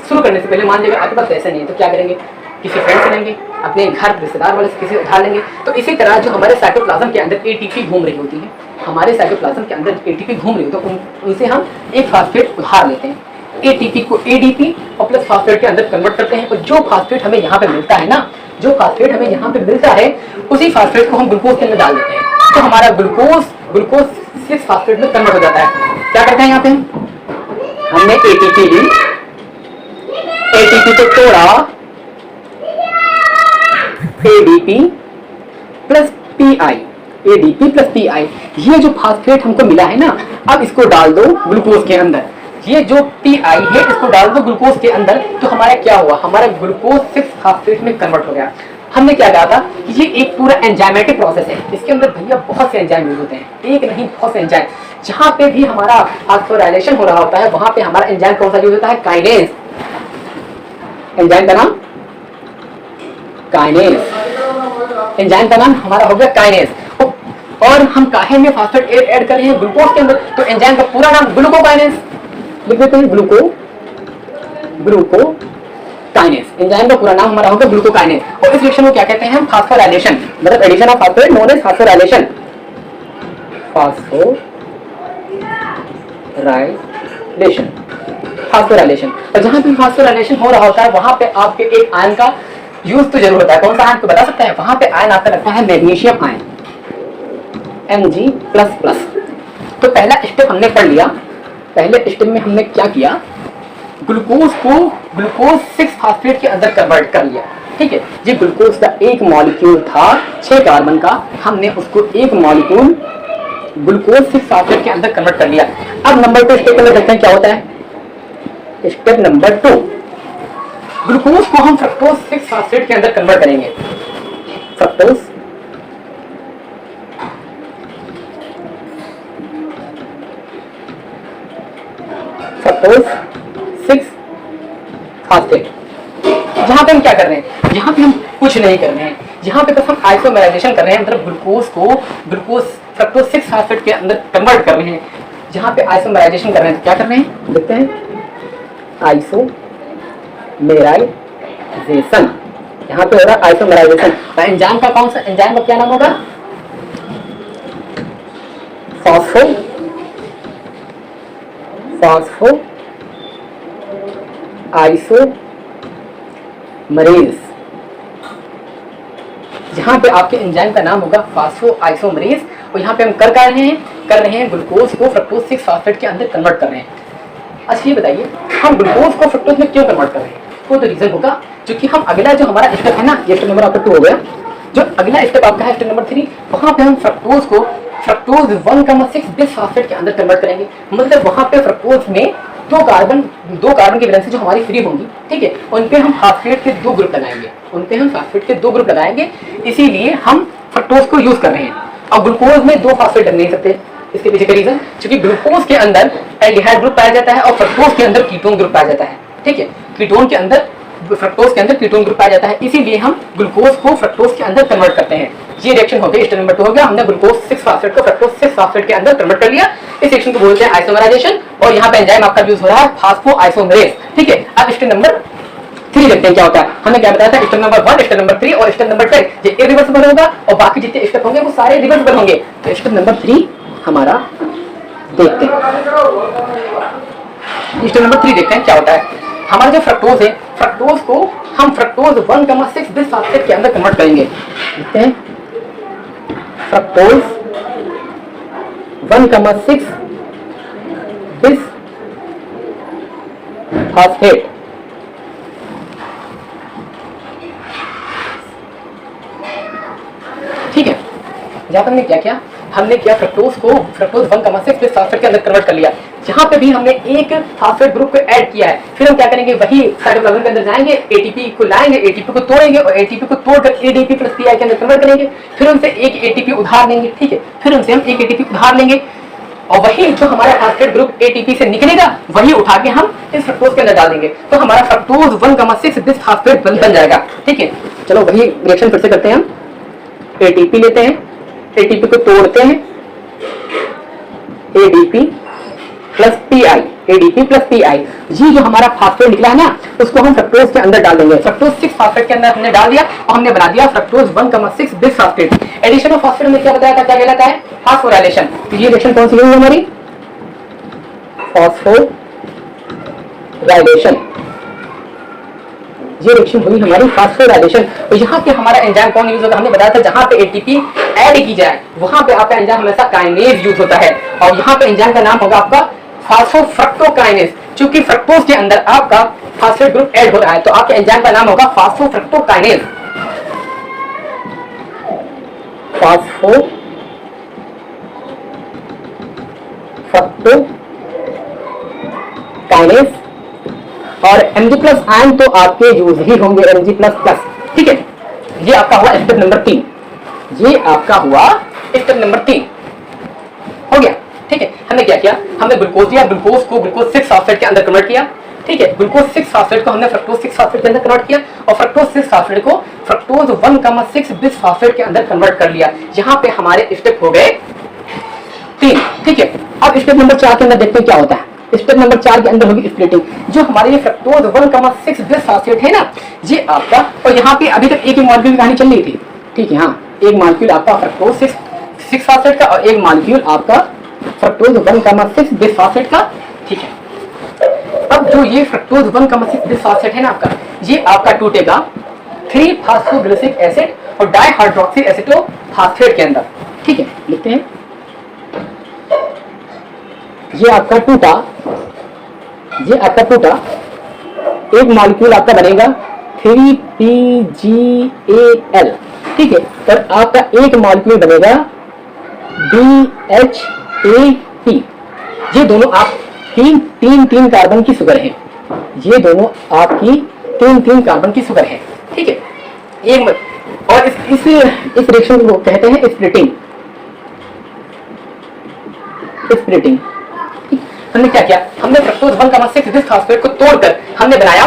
शुरू करने से पहले मान लीजिए आपके पास पैसा नहीं है, तो क्या करेंगे, किसी फ्रेंड से लेंगे, अपने घर रिश्तेदार वाले से किसी उधार लेंगे। तो इसी तरह जो हमारे साइटोप्लाज्म के अंदर ATP घूम रही होती है, हमारे साइटोप्लाज्म के अंदर ATP घूम रही होती है, तो उनसे हम एक फास्फेट उधार लेते हैं, ATP को ADP और प्लस फास्फेट के अंदर कन्वर्ट करते हैं। और जो फास्फेट हमें यहाँ पे मिलता है ना, जो फास्फेट हमें यहाँ पे मिलता है, उसी फास्फेट को हम ग्लूकोज के अंदर डाल देते हैं, तो हमारा ग्लूकोज 6 फास्फेट में कन्वर्ट हो जाता है। क्या करते हैं यहाँ पे, हमने ATP ली, ATP को तोड़ा, ADP plus PI, ADP plus PI, ये जो फास्फेट हमको मिला है ना, अब इसको डाल दो ग्लूकोज के अंदर। ये जो PI है इसको डाल दो ग्लूकोज के अंदर, तो हमारा क्या हुआ, हमारा ग्लूकोज 6 फास्फेट में कन्वर्ट हो गया। हमने क्या कहा था कि ये एक पूरा एंजाइमेटिक प्रोसेस है, इसके अंदर भैया बहुत से एंजाइम यूज होते हैं, एक नहीं बहुत से एंजाइम। जहाँ पे भी हमारा फास्फोराइलेशन हो रहा होता है, वहां पे हमारा एंजाइम कौन सा यूज होता है, काइनेज। एंजाइम का नाम काइनेज, एंजाइम का नाम हमारा हो गया काइनेज। और हम काहे में फास्फेट ऐड कर रहे हैं ग्लूकोज के अंदर, तो एंजाइम का पूरा नाम ग्लूकोकाइनेज। लिख देते हैं ग्लूकोकाइनेज, एंजाइम का पूरा नाम हमारा होगा ग्लूकोकाइनेज। और इस रिएक्शन को क्या कहते हैं हम, फास्फोराइलेशन, मतलब addition of phosphate known as phosphorylation, phosphorylation. और जहां भी फास्फोराइलेशन हो रहा होता है वहां पे आपके एक आयन का यूज तो जरूर होता है। कौन सा आयन को बता सकते हैं, वहां पे आयन आपका लगता है मैग्नीशियम आयन, Mg++। तो पहला स्टेप हमने पढ़ लिया। पहले स्टेप में हमने क्या किया, ग्लूकोज को ग्लूकोज 6 फास्फेट के अंदर कन्वर्ट कर लिया। ठीक है, ये ग्लूकोज का एक मॉलिक्यूल था 6 कार्बन का, हमने उसको एक मॉलिक्यूल ग्लूकोज 6 फॉस्फेट के अंदर कन्वर्ट कर लिया। अब नंबर 2 स्टेप में देखते हैं क्या होता है। स्टेप नंबर 2, ग्लूकोज को हम फ्रक्टोज 6 फॉस्फेट के अंदर कन्वर्ट करेंगे। Fructose fructose 6 phosphate. जहां पे हम क्या कर रहे हैं, यहाँ पे हम कुछ नहीं कर रहे हैं, यहाँ पे बस हम आइसोमेराइजेशन कर रहे हैं, मतलब ग्लूकोज को ग्लूकोज फ्रक्टोज 6 फॉस्फेट के अंदर कन्वर्ट कर रहे हैं। जहाँ पे आइसोमेराइजेशन कर रहे हैं तो क्या कर रहे हैं, देखते हैं। आइसोमेराइजेशन, यहाँ पे हो रहा है आइसोमेराइजेशन। एंजाइम का कौन सा, एंजाइम का क्या नाम होगा, फॉस्फो आइसोमरेज। जहां पे आपके एंजाइम का नाम होगा फास्फो आइसोमरेज, और यहाँ पे हम कर रहे हैं ग्लूकोज को फ्रक्टोज 6 फॉस्फेट के अंदर कन्वर्ट कर रहे हैं। अच्छा ये बताइए, हम ग्लूकोज को फ्रक्टोज में क्यों कन्वर्ट कर रहे हैं, कोई तो रीजन होगा। क्योंकि हम अगला जो हमारा स्टेप है ना, ये स्टेप नंबर आपका 2 हो गया, जो अगला स्टेप आपका है स्टेप नंबर 3, वहां पे हम फ्रक्टोज को फ्रक्टोज 1,6 बिस फॉस्फेट के अंदर कन्वर्ट करेंगे। मतलब वहां पे फ्रक्टोज में दो कार्बन की वैलेंसी जो हमारी फ्री होंगी, ठीक है, उन पे हम फॉस्फेट के 2 ग्रुप लगाएंगे, इसीलिए हम फ्रक्टोज को यूज कर रहे हैं। और ग्लूकोज में 2 फॉस्फेट डल नहीं सकते, इसके पीछे का रीजन, क्योंकि ग्लूकोज के अंदर एल्डिहाइड ग्रुप पाया जाता है और फ्रक्टोज के अंदर कीटोन ग्रुप पाया जाता है, ठीक है, फ्रक्टोज के अंदर कीटोन ग्रुप पाया जाता है, इसीलिए हम ग्लूकोज को फ्रक्टोज के अंदर कन्वर्ट करते हैं। ये रिएक्शन हो गया, स्टेप नंबर 2 हो गया, हमने ग्लूकोज 6 फॉस्फेट को फ्रक्टोज 6 फॉस्फेट के अंदर कन्वर्ट कर लिया। इस रिएक्शन को बोलते हैं आइसोमराइजेशन, और यहाँ पे एंजाइम आपका यूज हो रहा है फास्फो आइसोमरेज, ठीक है। अब स्टेप नंबर 3 देखते हैं क्या होता है। हमने क्या बताया था, स्टेप नंबर 1, स्टेप नंबर 3 और स्टेप नंबर 10 ये इरिवर्सिबल होगा, और बाकी जितने स्टेप होंगे वो सारे रिवर्सिबल होंगे। तो स्टेप नंबर 3 हमारा देखते हैं, स्टेप नंबर 3 देखते हैं क्या होता है। हमारा जो फ्रक्टोज है, फ्रक्टोज को हम फ्रक्टोज 1,6 बिस फॉस्फेट के अंदर कन्वर्ट करेंगे। देखते हैं, फ्रक्टोज 1,6 बिस फॉस्फेट, ठीक है। यहाँ पर हमने क्या किया, हमने किया फ्रक्टोज को फ्रक्टोज 1,6 बिस फॉस्फेट के अंदर कन्वर्ट कर लिया। यहाँ पे भी हमने एक फॉस्फेट ग्रुप को ऐड किया है। फिर हम क्या करेंगे, वही साइटोप्लाज्म के अंदर जाएंगे, एटीपी को लाएंगे, एटीपी को तोड़ेंगे और एटीपी को तोड़कर एडीपी प्लस पीआई के अंदर कन्वर्ट करेंगे। फिर उनसे एक एटीपी उधार लेंगे, ठीक है, फिर उनसे हम एक एटीपी उधार लेंगे, और वही जो हमारा फॉस्फेट ग्रुप एटीपी से निकलेगा वही उठा के हम इस फ्रक्टोज के अंदर डाल देंगे, तो हमारा फ्रक्टोज 1,6 बिस फॉस्फेट बन जाएगा, ठीक है। चलो वही रिएक्शन फिर से करते हैं, हम एटीपी लेते हैं, एटीपी को तोड़ते हैं, ADP plus pi, ADP plus pi, ये जो हमारा फॉस्फेट निकला है ना, उसको हम फ्रक्टोज के अंदर डाल देंगे। फ्रक्टोज 6 फॉस्फेट के अंदर हमने डाल दिया और हमने बना दिया fructose 1,6 bis phosphate. Addition of phosphate में क्या बताया था, क्या कहलाता है, फास्फोराइलेशन। तो ये रिएक्शन कौन सी हुई हमारी, फास्फोराइलेशन, ये रिएक्शन हुई हमारी फास्फोराइलेशन। तो यहाँ पे हमारा एंजाइम कौन यूज होगा, हमने बताया था जहाँ पे एटीपी ऐड की जाए वहां पे आपका एंजाइम हमेशा काइनेज यूज होता है, और यहाँ पे एंजाइम का नाम होगा आपका फास्फोफ्रक्टोकाइनेज। क्योंकि फ्रक्टोज के अंदर आपका फॉस्फेट ग्रुप ऐड हो रहा है, तो आपके एंजाइम का नाम होगा फास्फोफ्रक्टोकाइनेज, फास्फोफ्रक्टोकाइनेज। और Mg+ आयन तो आपके यूज ही होंगे, Mg++, ठीक है। ये आपका हुआ स्टेप नंबर 3, ये आपका हुआ स्टेप नंबर 3 हो गया, ठीक है। हमने क्या किया, हमने ग्लूकोज लिया, ग्लूकोज को ग्लूकोज 6 फॉस्फेट के अंदर कन्वर्ट किया, ठीक है। ग्लूकोज 6 फॉस्फेट को हमने फ्रक्टोज 6 फॉस्फेट के अंदर कन्वर्ट किया, और फ्रक्टोज 6 फॉस्फेट को फ्रक्टोज 1,6 बिस फॉस्फेट के अंदर कन्वर्ट कर लिया। यहाँ पे हमारे स्टेप हो गए 3, ठीक है। अब स्टेप नंबर 4 के अंदर देखते हैं क्या होता है। स्टेप नंबर 4 के अंदर होगी स्प्लिटिंग। जो हमारे ये फ्रक्टोज 1,6 बिस फॉस्फेट है ना, ये आपका, और यहाँ पे अभी तक एक ही मॉलिक्यूल की कहानी चल रही थी, ठीक है, हाँ, एक मॉलिक्यूल आपका फ्रक्टोज 6 फॉस्फेट का और एक मॉलिक्यूल आपका फ्रक्टोज 1,6 बिस फॉस्फेट का, ठीक है। अब जो ये फ्रक्टोज 1,6 बिस फॉस्फेट है ना आपका, ये आपका टूटेगा 3-फॉस्फोग्लिसरिक एसिड और डाइहाइड्रोक्सी एसिटोफॉस्फेट के अंदर, ठीक है। लिखते हैं, ये आपका टूटा, एक मॉलिक्यूल आपका बनेगा 3PGAL, ठीक है। और आपका एक मॉलिक्यूल बनेगा DHAP। ये दोनों आपकी तीन कार्बन की शुगर है, ये दोनों आपकी तीन कार्बन की शुगर है, ठीक है। और इस रिएक्शन को कहते हैं स्प्लिटिंग। हमने क्या किया, हमने फ्रक्टोज 1,6 बिसफॉस्फेट को तोड़कर हमने बनाया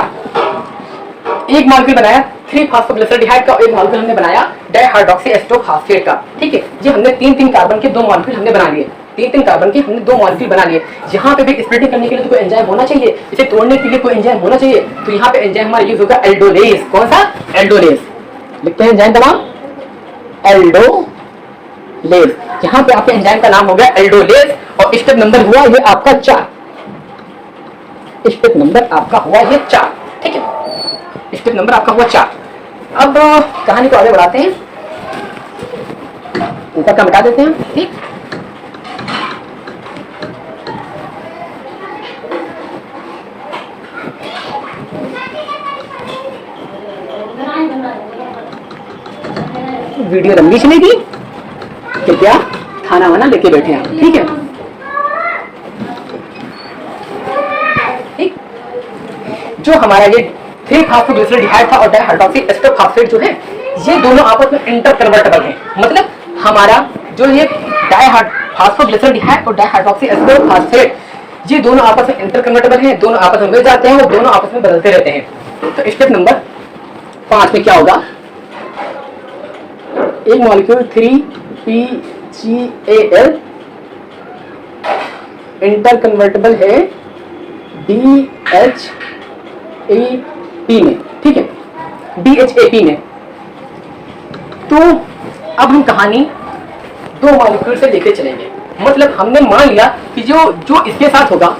एक मॉलिक्यूल बनाया 3-फॉस्फोग्लिसरॉल्डिहाइड का, और एक मॉलिक्यूल हमने बनाया डाइहाइड्रोक्सी एस्टोफॉस्फेट का, ठीक है। ये हमने तीन कार्बन के 2 मॉलिक्यूल हमने बना लिए, तीन कार्बन के हमने 2 मॉलिक्यूल बना लिए। यहाँ पे भी स्प्लिटिंग करने के लिए तो कोई एंजाइम होना चाहिए, इसे तोड़ने के लिए कोई एंजाइम होना चाहिए, तो यहाँ पे एंजाइम हमारा यूज होगा एल्डोलेज। कौन सा? एल्डोलेज। लिखते हैं एंजाइम का नाम एल्डोलेज। यहाँ पे आपके एंजाइम का नाम हो गया एल्डोलेज, और स्टेप नंबर हुआ ये आपका 4। स्टेप नंबर आपका हुआ ये 4, ठीक है। स्टेप नंबर आपका हुआ 4। अब कहानी को आगे बढ़ाते हैं, ऊपर का मिटा देते हैं, ठीक। वीडियो लंबी चलेगी, कृपया खाना वाना लेके बैठे हैं, ठीक है। ठीक, जो हमारा ये 3-फॉस्फोग्लिसरॉल्डिहाइड था और डाइहाइड्रोक्सी एस्टोफॉस्फेट जो है, ये दोनों आपस में इंटर कन्वर्टेबल है। मतलब हमारा जो ये फॉस्फोग्लिसरॉल्डिहाइड और डाइहाइड्रोक्सी एस्टोफॉस्फेट, ये दोनों आपस में इंटर कन्वर्टेबल हैं, दोनों आपस में मिल जाते हैं और दोनों आपस में बदलते रहते हैं। तो स्टेप नंबर 5 में क्या होगा, एक मॉलिक्यूल 3PGAL इंटर कन्वर्टेबल है DHAP में, ठीक है, DHAP में। तो अब हम कहानी 2 मॉलिक्यूल से लेके चलेंगे। मतलब हमने मान लिया कि जो इसके साथ होगा,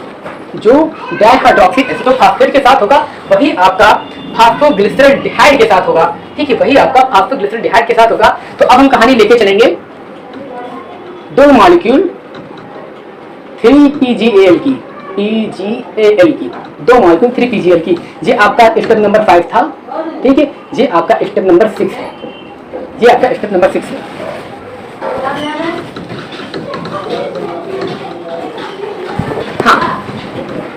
जो डाइहाइड्रोक्सी एस्टोफॉस्फेट के साथ होगा, वही आपका फॉस्फोग्लिसरॉल्डिहाइड के साथ होगा, ठीक है, वही आपका फॉस्फोग्लिसरॉल्डिहाइड के साथ होगा। तो अब हम कहानी लेके चलेंगे 2 मॉलिक्यूल 3PGAL की, 2 मॉलिक्यूल 3PGAL की। ये आपका स्टेप नंबर 5 था, ठीक है। ये आपका स्टेप नंबर 6 है, ये आपका स्टेप नंबर 6 है। हाँ,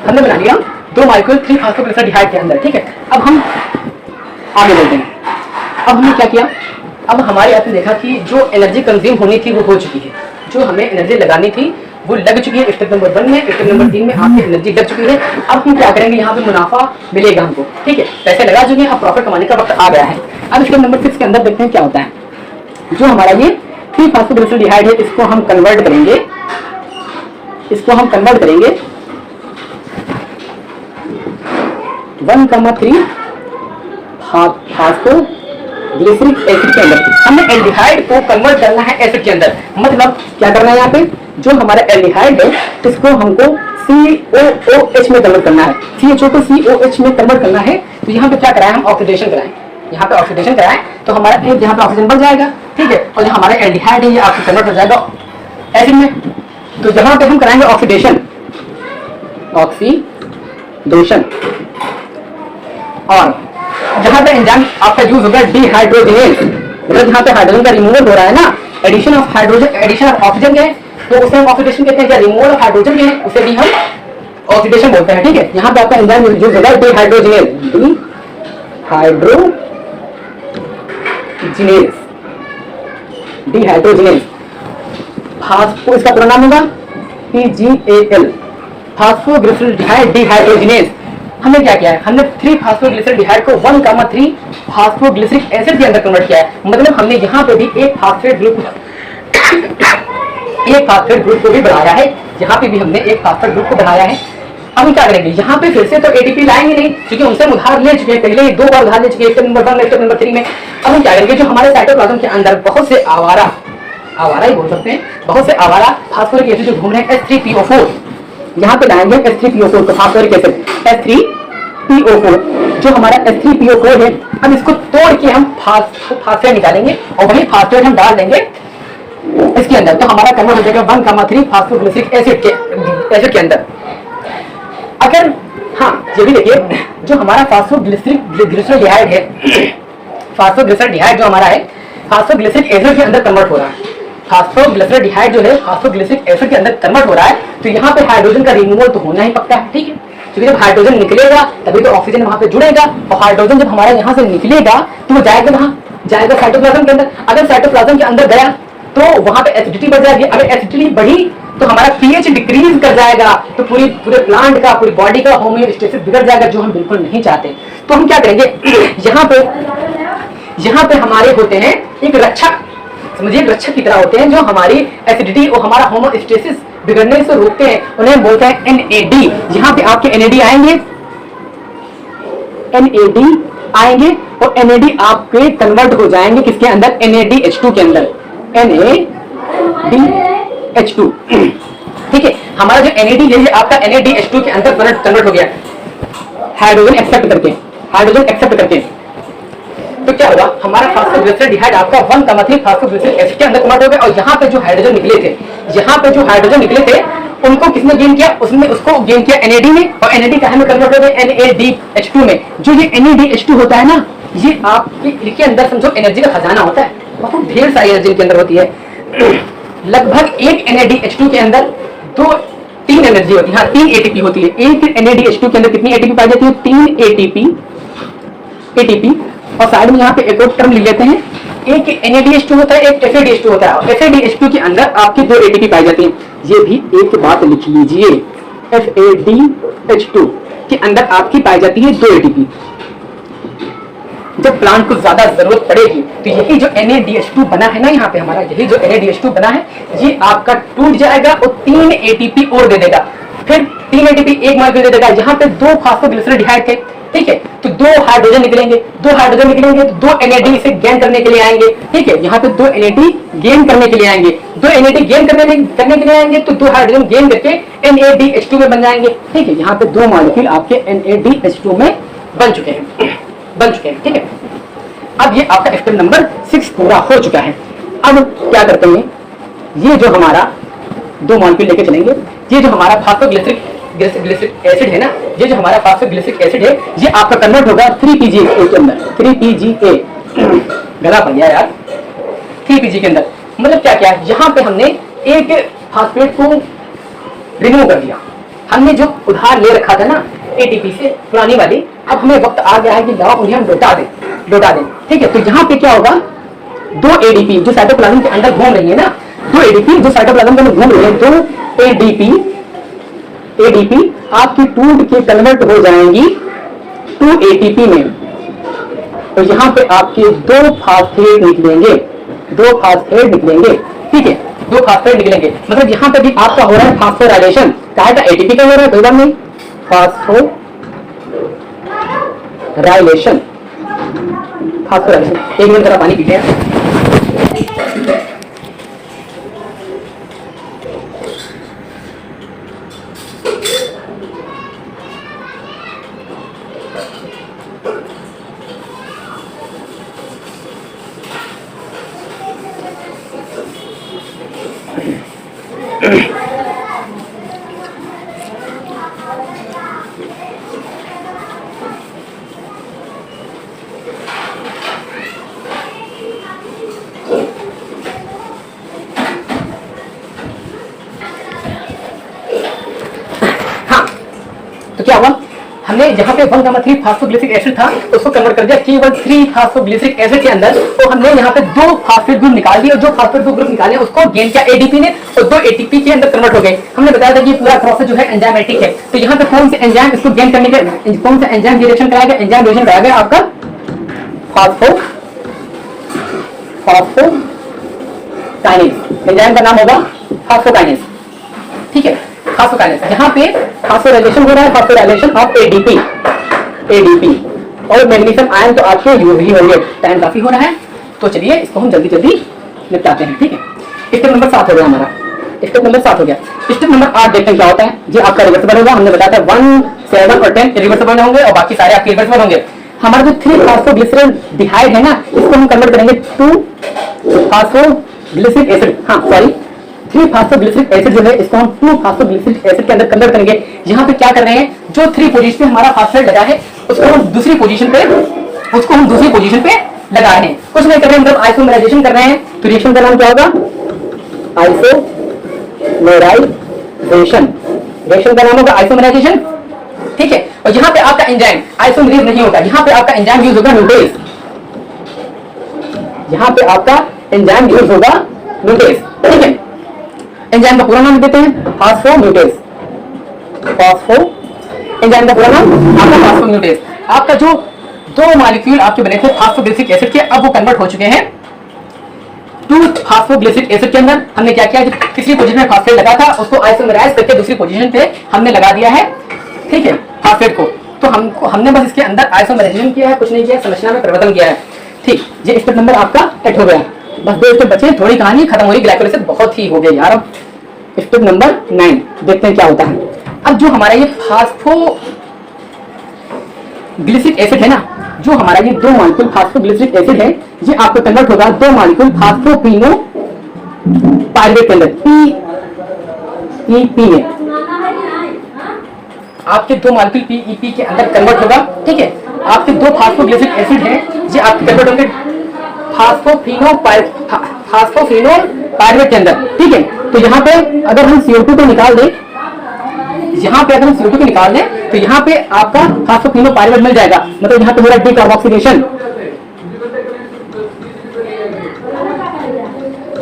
हमने बना लिया 2 मॉलिक्यूल 3-फॉस्फोग्लिसरॉल्डिहाइड के अंदर, ठीक है। अब हम आगे बढ़ते हैं। अब हमने क्या किया, अब हमारे आपने देखा कि जो एनर्जी कंज्यूम होनी थी वो हो चुकी है, जो हमें एनर्जी लगानी थी वो लग चुकी है। स्टेप नंबर 1 में, स्टेप नंबर 3 में आपकी एनर्जी लग चुकी है। अब हम क्या करेंगे, यहाँ पे मुनाफा मिलेगा हमको, ठीक है, पैसे लगा चुके हैं, अब प्रॉफिट कमाने का वक्त आ गया है। अब स्टेप नंबर 6 के अंदर देखते हैं क्या होता है। जो हमारा ये 3-फॉस्फोग्लिसरॉल्डिहाइड है, इसको हम कन्वर्ट करेंगे, 1,3 फॉस्फोग्लिसरिक एसिड के अंदर। हमने एल्डिहाइड को कन्वर्ट करना है एसिड के अंदर। मतलब क्या करना है, यहाँ पे जो हमारा एल्डिहाइड है इसको हमको COOH में कन्वर्ट करना है, CHO को COH में कन्वर्ट करना है। तो यहाँ पे क्या कराएं, हम ऑक्सीडेशन कराएं, यहाँ पे ऑक्सीडेशन कराएं, तो हमारा यहाँ पे ऑक्सीजन बन जाएगा, ठीक है। और जो हमारा एल्डिहाइड है ये आपको कन्वर्ट हो जाएगा एसिड में। तो जहाँ पे हम कराएंगे ऑक्सीडेशन, और जहां पे एंजाइम आपका यूज होगा डिहाइड्रोजिनेज, मतलब जहां पे हाइड्रोजन का रिमूवल हो रहा है ना, addition of hydrogen, addition of oxygen है, तो उसे हम ऑक्सीडेशन कहते हैं। क्या रिमूवल ऑफ हाइड्रोजन है, उसे भी हम ऑक्सीडेशन बोलते हैं, ठीक है। यहाँ पे आपका एंजाइम यूज होगा डिहाइड्रोजिनेज, डिहाइड्रोजिनेज। फास्फो इसका पूरा नाम होगा PGAL, फॉस्फोग्लिसरॉल्डिहाइड डिहाइड्रोजिनेज। हमने क्या किया है, हमने 3-फॉस्फोग्लिसरॉल्डिहाइड को 1,3 फॉस्फोग्लिसरिक एसिड के अंदर कन्वर्ट किया है। मतलब हमने यहाँ पे भी एक फास्फेट ग्रुप को भी बनाया है, यहाँ पे भी हमने एक फास्फेट ग्रुप को बनाया है। अब हम क्या करेंगे, यहाँ पे फिर से तो ATP लाएंगे नहीं, क्योंकि हमसे उधार ले चुके हैं, पहले 2 बार उधार ले चुके हैं, स्टेप नंबर 1 स्टेप नंबर 3 में। अब हम क्या करेंगे, जो हमारे साइटोप्लाज्म के अंदर बहुत से आवारा ही बोल सकते हैं, बहुत से आवारा फास्फोरिक एसिड जो घूम रहे हैं, H3PO4, यहाँ पे लाएंगे H3PO4 को, फास्फोरिक एसिड H3PO4, जो हमारा H3PO4 है। अब इसको तोड़ के हम फास्फेट निकालेंगे और वही फास्फेट हम डाल देंगे इसके अंदर, तो हमारा कन्वर्ट हो जाएगा 1,3 फॉस्फोग्लिसरिक एसिड के अंदर। अगर हाँ ये भी देखिए, जो हमारा फास्फोग्लिसरेडिहाइड है, फास्फोग्लिसरेडिहाइड जो हमारा है फास्फोग्लिसरिक एसिड के अंदर कन्वर्ट हो रहा है। फास्फोग्लिसरेडिहाइड जो है फास्फोग्लिसरिक एसिड के अंदर कन्वर्ट हो रहा है, तो यहाँ पे हाइड्रोजन का रिमूवल तो होना ही पक्का है, ठीक है। क्योंकि जब हाइड्रोजन निकलेगा तभी तो ऑक्सीजन वहां पे जुड़ेगा, और हाइड्रोजन जब हमारे यहाँ से निकलेगा तो वो जाएगा कहाँ, जाएगा साइटोप्लाज्म के अंदर। अगर साइटोप्लाज्म के अंदर गया तो वहां पे एसिडिटी बढ़ जाएगी। अगर एसिडिटी बढ़ी तो हमारा पीएच डिक्रीज कर जाएगा, तो पूरे प्लांट का, पूरी बॉडी का होमियोस्टेसिस बिगड़ जाएगा, जो हम बिल्कुल नहीं चाहते। तो हम क्या करेंगे, यहाँ पे हमारे होते हैं एक रक्षक, समझिए रक्षक की तरह होते हैं, जो हमारी एसिडिटी और हमारा होमोस्टेसिस बिगड़ने से रोकते हैं, उन्हें बोलते हैं NAD। यहाँ पे आपके NAD आएंगे, NAD आएंगे, और NAD आपके कन्वर्ट हो जाएंगे किसके अंदर, NADH2 के अंदर, NADH2। ठीक है, हमारा जो NAD है आपका NADH2 के अंदर कन्वर्ट हो गया हाइड्रोजन एक्सेप्ट करके। तो क्या होगा, हमारा फास्फोग्लिसरेडिहाइड आपका 1,3 फास्फोग्लिसरिक एसिड के अंदर कन्वर्ट हो गया, और यहाँ पे जो हाइड्रोजन निकले थे उनको किसने गेन किया, उसको गेन किया NAD में, और NAD कहाँ में कन्वर्ट हो गया, NADH2 में। जो ये NADH2 होता है ना, ये आपके अंदर समझो एनर्जी का खजाना होता है, बहुत ढेर सारी एनर्जी के अंदर होती है। लगभग एक NADH2 के अंदर 3 एनर्जी होती है, हाँ 3 ATP होती है। एक NADH2 के अंदर कितनी ATP पाई जाती है, 3 ATP। और साइड में यहाँ पे एक और टर्म लिख लेते हैं, एक NADH2 होता है, एक FADH2 होता है। FADH2 के अंदर आपकी 2 ATP पाई जाती है। ये भी एक बात लिख लीजिए, FADH2 के अंदर आपकी पाई जाती है 2 ATP। जब प्लांट को ज्यादा जरूरत पड़ेगी तो यही जो NADH2 बना है ना, यहाँ पे हमारा यही जो NADH2 बना है, ये आपका टूट जाएगा और 3 ATP और दे देगा। फिर 3 ATP एक मॉलिक्यूल दे देगा। यहाँ पे 2 फास्फोग्लिसरेडिहाइड थे, ठीक है, तो 2 हाइड्रोजन निकलेंगे, तो 2 NAD से गेन करने के लिए आएंगे, ठीक है। यहाँ पे 2 NAD गेन करने के लिए आएंगे, 2 NAD गेन करने के लिए आएंगे, तो 2 हाइड्रोजन गेन करके NADH2 में बन जाएंगे, ठीक है। यहाँ पे 2 मॉलिक्यूल आपके NADH2 में बन चुके हैं, ठीक है। अब ये आपका स्टेप नंबर 6 पूरा हो चुका है। अब क्या करते हैं, ये जो हमारा 2 मॉलिक्यूल लेके चलेंगे, ये जो हमारा फास्फोग्लिसरिक एसिड है ना, ये जो हमारा फास्फोग्लिसरिक एसिड है, ये आपका कन्वर्ट होगा 3PGA के अंदर, 3PGA गला पड़ गया यार, 3PG के अंदर। मतलब क्या क्या, यहाँ पे हमने एक फास्फेट को रिमूव कर दिया, हमने जो उधार ले रखा था ना ATP से पुरानी वाली, अब हमें वक्त आ गया है कि लाओ उन्हें हम लौटा दें, ठीक है। तो यहाँ पे क्या होगा, 2 ADP जो साइटोप्लाज्म के अंदर घूम रही है ना, 2 ADP जो साइटोप्लाज्म के अंदर घूम रही है, 2 ADP आपकी टूट के कन्वर्ट हो जाएंगी 2 ATP में। तो यहाँ पे आपके 2 फास्फेट निकलेंगे, ठीक है, 2 फास्फेट निकलेंगे। मतलब यहाँ पे भी आपका हो रहा है फास्फोराइलेशन, कहा था ATP का हो रहा है, कोई बात नहीं, फास्फोराइलेशन। एक मिनट जरा पानी पीते हैं। तो क्या हुआ, हमने यहाँ पे 1,3 फास्फोग्लिसरिक एसिड था उसको कन्वर्ट कर दिया केवल 3 फास्फोग्लिसरिक एसिड के अंदर। तो हमने यहाँ पे 2 फास्फेट ग्रुप निकाल दिए, और जो फास्फेट ग्रुप निकाले उसको गेन किया ADP ने, और 2 ATP के अंदर कन्वर्ट हो गए। हमने बताया था कि पूरा प्रोसेस जो है एंजाइमेटिक है। तो यहाँ पे कौन से एंजाइम इसको गेन करने के, कौन सा एंजाइम रिएक्शन कराया गया, एंजाइम रिएक्शन कराया गया आपका फास्फोकाइनेज। एंजाइम का नाम होगा फास्फोकाइनेज, ठीक है, फास्फोकाइनेज। यहाँ पे फास्फोराइलेशन हो रहा है, फास्फोराइलेशन ऑफ ADP और मैग्नीशियम आयन तो आपके यूज ही होंगे। टाइम काफी हो रहा है, तो चलिए इसको हम जल्दी निपटाते हैं, ठीक है। स्टेप नंबर 7 हो गया हमारा, स्टेप नंबर 7 हो गया। स्टेप नंबर 8 देखते हैं क्या होता है। ये आपका रिवर्सिबल होगा, हमने बताया था 1, 7 और 10 रिवर्सिबल होंगे, और बाकी सारे आपके रिवर्सिबल होंगे। हमारा जो 3 फास्फोग्लिसरेडिहाइड है ना, इसको हम कन्वर्ट करेंगे 2 फास्फोग्लिसरिक एसिड, हाँ सॉरी 3 फास्फोग्लिसरिक एसिड जो है इसको हम 2 फास्फोग्लिसरिक एसिड के अंदर कन्वर्ट करेंगे। यहाँ पे क्या कर रहे हैं, जो 3 पोजीशन पे हमारा फास्फेट लगा है उसको हम दूसरी पोजीशन पे लगा रहे हैं। कुछ नहीं कर रहे हैं, मतलब आइसोमराइजेशन कर रहे हैं। तो रिएक्शन का नाम क्या होगा, आइसोमेराइजेशन। रिएक्शन का नाम होगा आइसोमराइजेशन, ठीक है। और यहाँ पे आपका एंजाइम आइसोमेरेज नहीं होगा, यहाँ पे आपका एंजाइम यूज होगा न्यूटेज। यहाँ पे आपका एंजाइम यूज होगा न्यूटेज, ठीक है। एंजाइम का पूरा नाम देते हैं फास्फोन्यूटेज। एंजाइम का पूरा नाम आपका फास्फोन्यूटेज। आपका जो 2 मॉलिक्यूल आपके बने थे फास्फोग्लिसरिक एसिड के, अब वो कन्वर्ट हो चुके हैं 2 फास्फोग्लिसरिक एसिड के अंदर। हमने क्या किया, तीसरी पोजीशन में फास्फेट लगा था उसको आइसोमेराइज करके दूसरी पोजीशन पे हमने लगा दिया है, ठीक है, फास्फेट को। तो हमने बस इसके अंदर आइसोमेराइजेशन किया है, कुछ नहीं किया, संरचना में परिवर्तन किया है, ठीक। ये स्टेप नंबर आपका 8 हो गया। बस 2 स्टेप बचे, थोड़ी कहानी खत्म हो रही, ग्लाइकोलाइसिस बहुत ही हो गया यार। अब स्टेप नंबर 9 देखते हैं क्या होता है। अब जो हमारा ये फास्फोग्लिसरिक एसिड है ना, जो हमारा ये 2 मॉलिक्यूल फास्फोग्लिसरिक एसिड है, ये आपको कन्वर्ट होगा 2 मॉलिक्यूल फास्फोपिनोपाइरुवेट के अंदर, पीईपी में। आपके 2 मॉलिक्यूल पीईपी के अंदर कन्वर्ट होगा, ठीक है। आपके 2 फास्फोग्लिसरिक एसिड हैं, ये आपके कन्वर्ट होंगे फास्फोपिनोपाइरुवेट के अंदर, ठीक है। तो यहाँ पे अगर हम CO2 को निकाल दें, तो यहाँ पे आपका फास्फोपिनोपाइरुवेट मिल जाएगा। मतलब यहाँ पे मेरा डीकार्बोक्सिलेशन,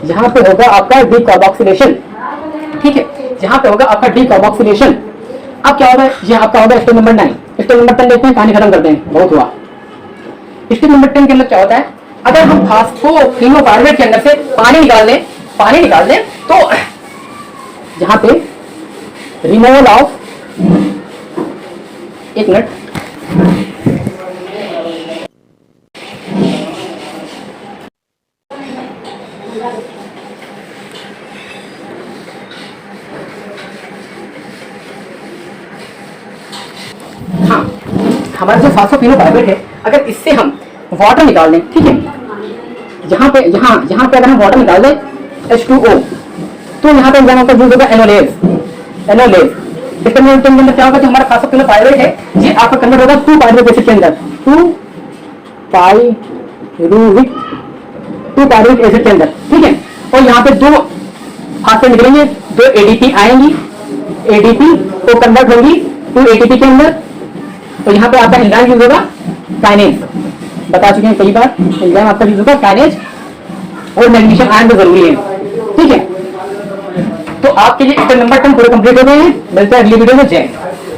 यहाँ पे होगा आपका डीकार्बोक्सिलेशन, ठीक है। यहाँ पे होगा आपका डीकार्बोक्सिलेशन। अब क्या होगा, ये आपका होगा स्टेप नंबर 9। स्टेप नंबर 10 देखते हैं, कहानी खत्म करते हैं, बहुत हुआ। स्टेप नंबर 10 के अंदर क्या होता है, अगर हम फास्फोपिनोपाइरुवेट के अंदर से पानी निकाल दें तो यहाँ पे रिमूवल ऑफ, एक मिनट, हाँ, हमारा जो फास्फोपिनोपाइरुवेट है, अगर इससे हम वाटर निकाल दें, ठीक है, यहाँ पे अगर हम वाटर निकाल दें H2O, तो यहाँ पे एंजाइम का यूज होगा एनोलेज। इसके अंदर क्या होगा, जो हमारा फास्फोपिनोपाइरुवेट है ये आपका कन्वर्ट होगा 2 पाइरुविक एसिड के अंदर, 2 पाइरुविक एसिड के अंदर, ठीक है। और यहाँ पे 2 फास्फेट निकलेंगे, 2 ADP आएंगी, ADP को कन्वर्ट होंगी 2 ATP के अंदर। तो यहाँ पे आपका एंजाइम यूज होगा काइनेज, बता चुके हैं कई बार, एंजाइम आपका यूज होगा काइनेज। और मैग्नीशियम आयन तो जरूरी है, ठीक है। तो आपके लिए स्टेप नंबर 10 पूरे कंप्लीट हो गए हैं। मिलते हैं अगली वीडियो में, जय।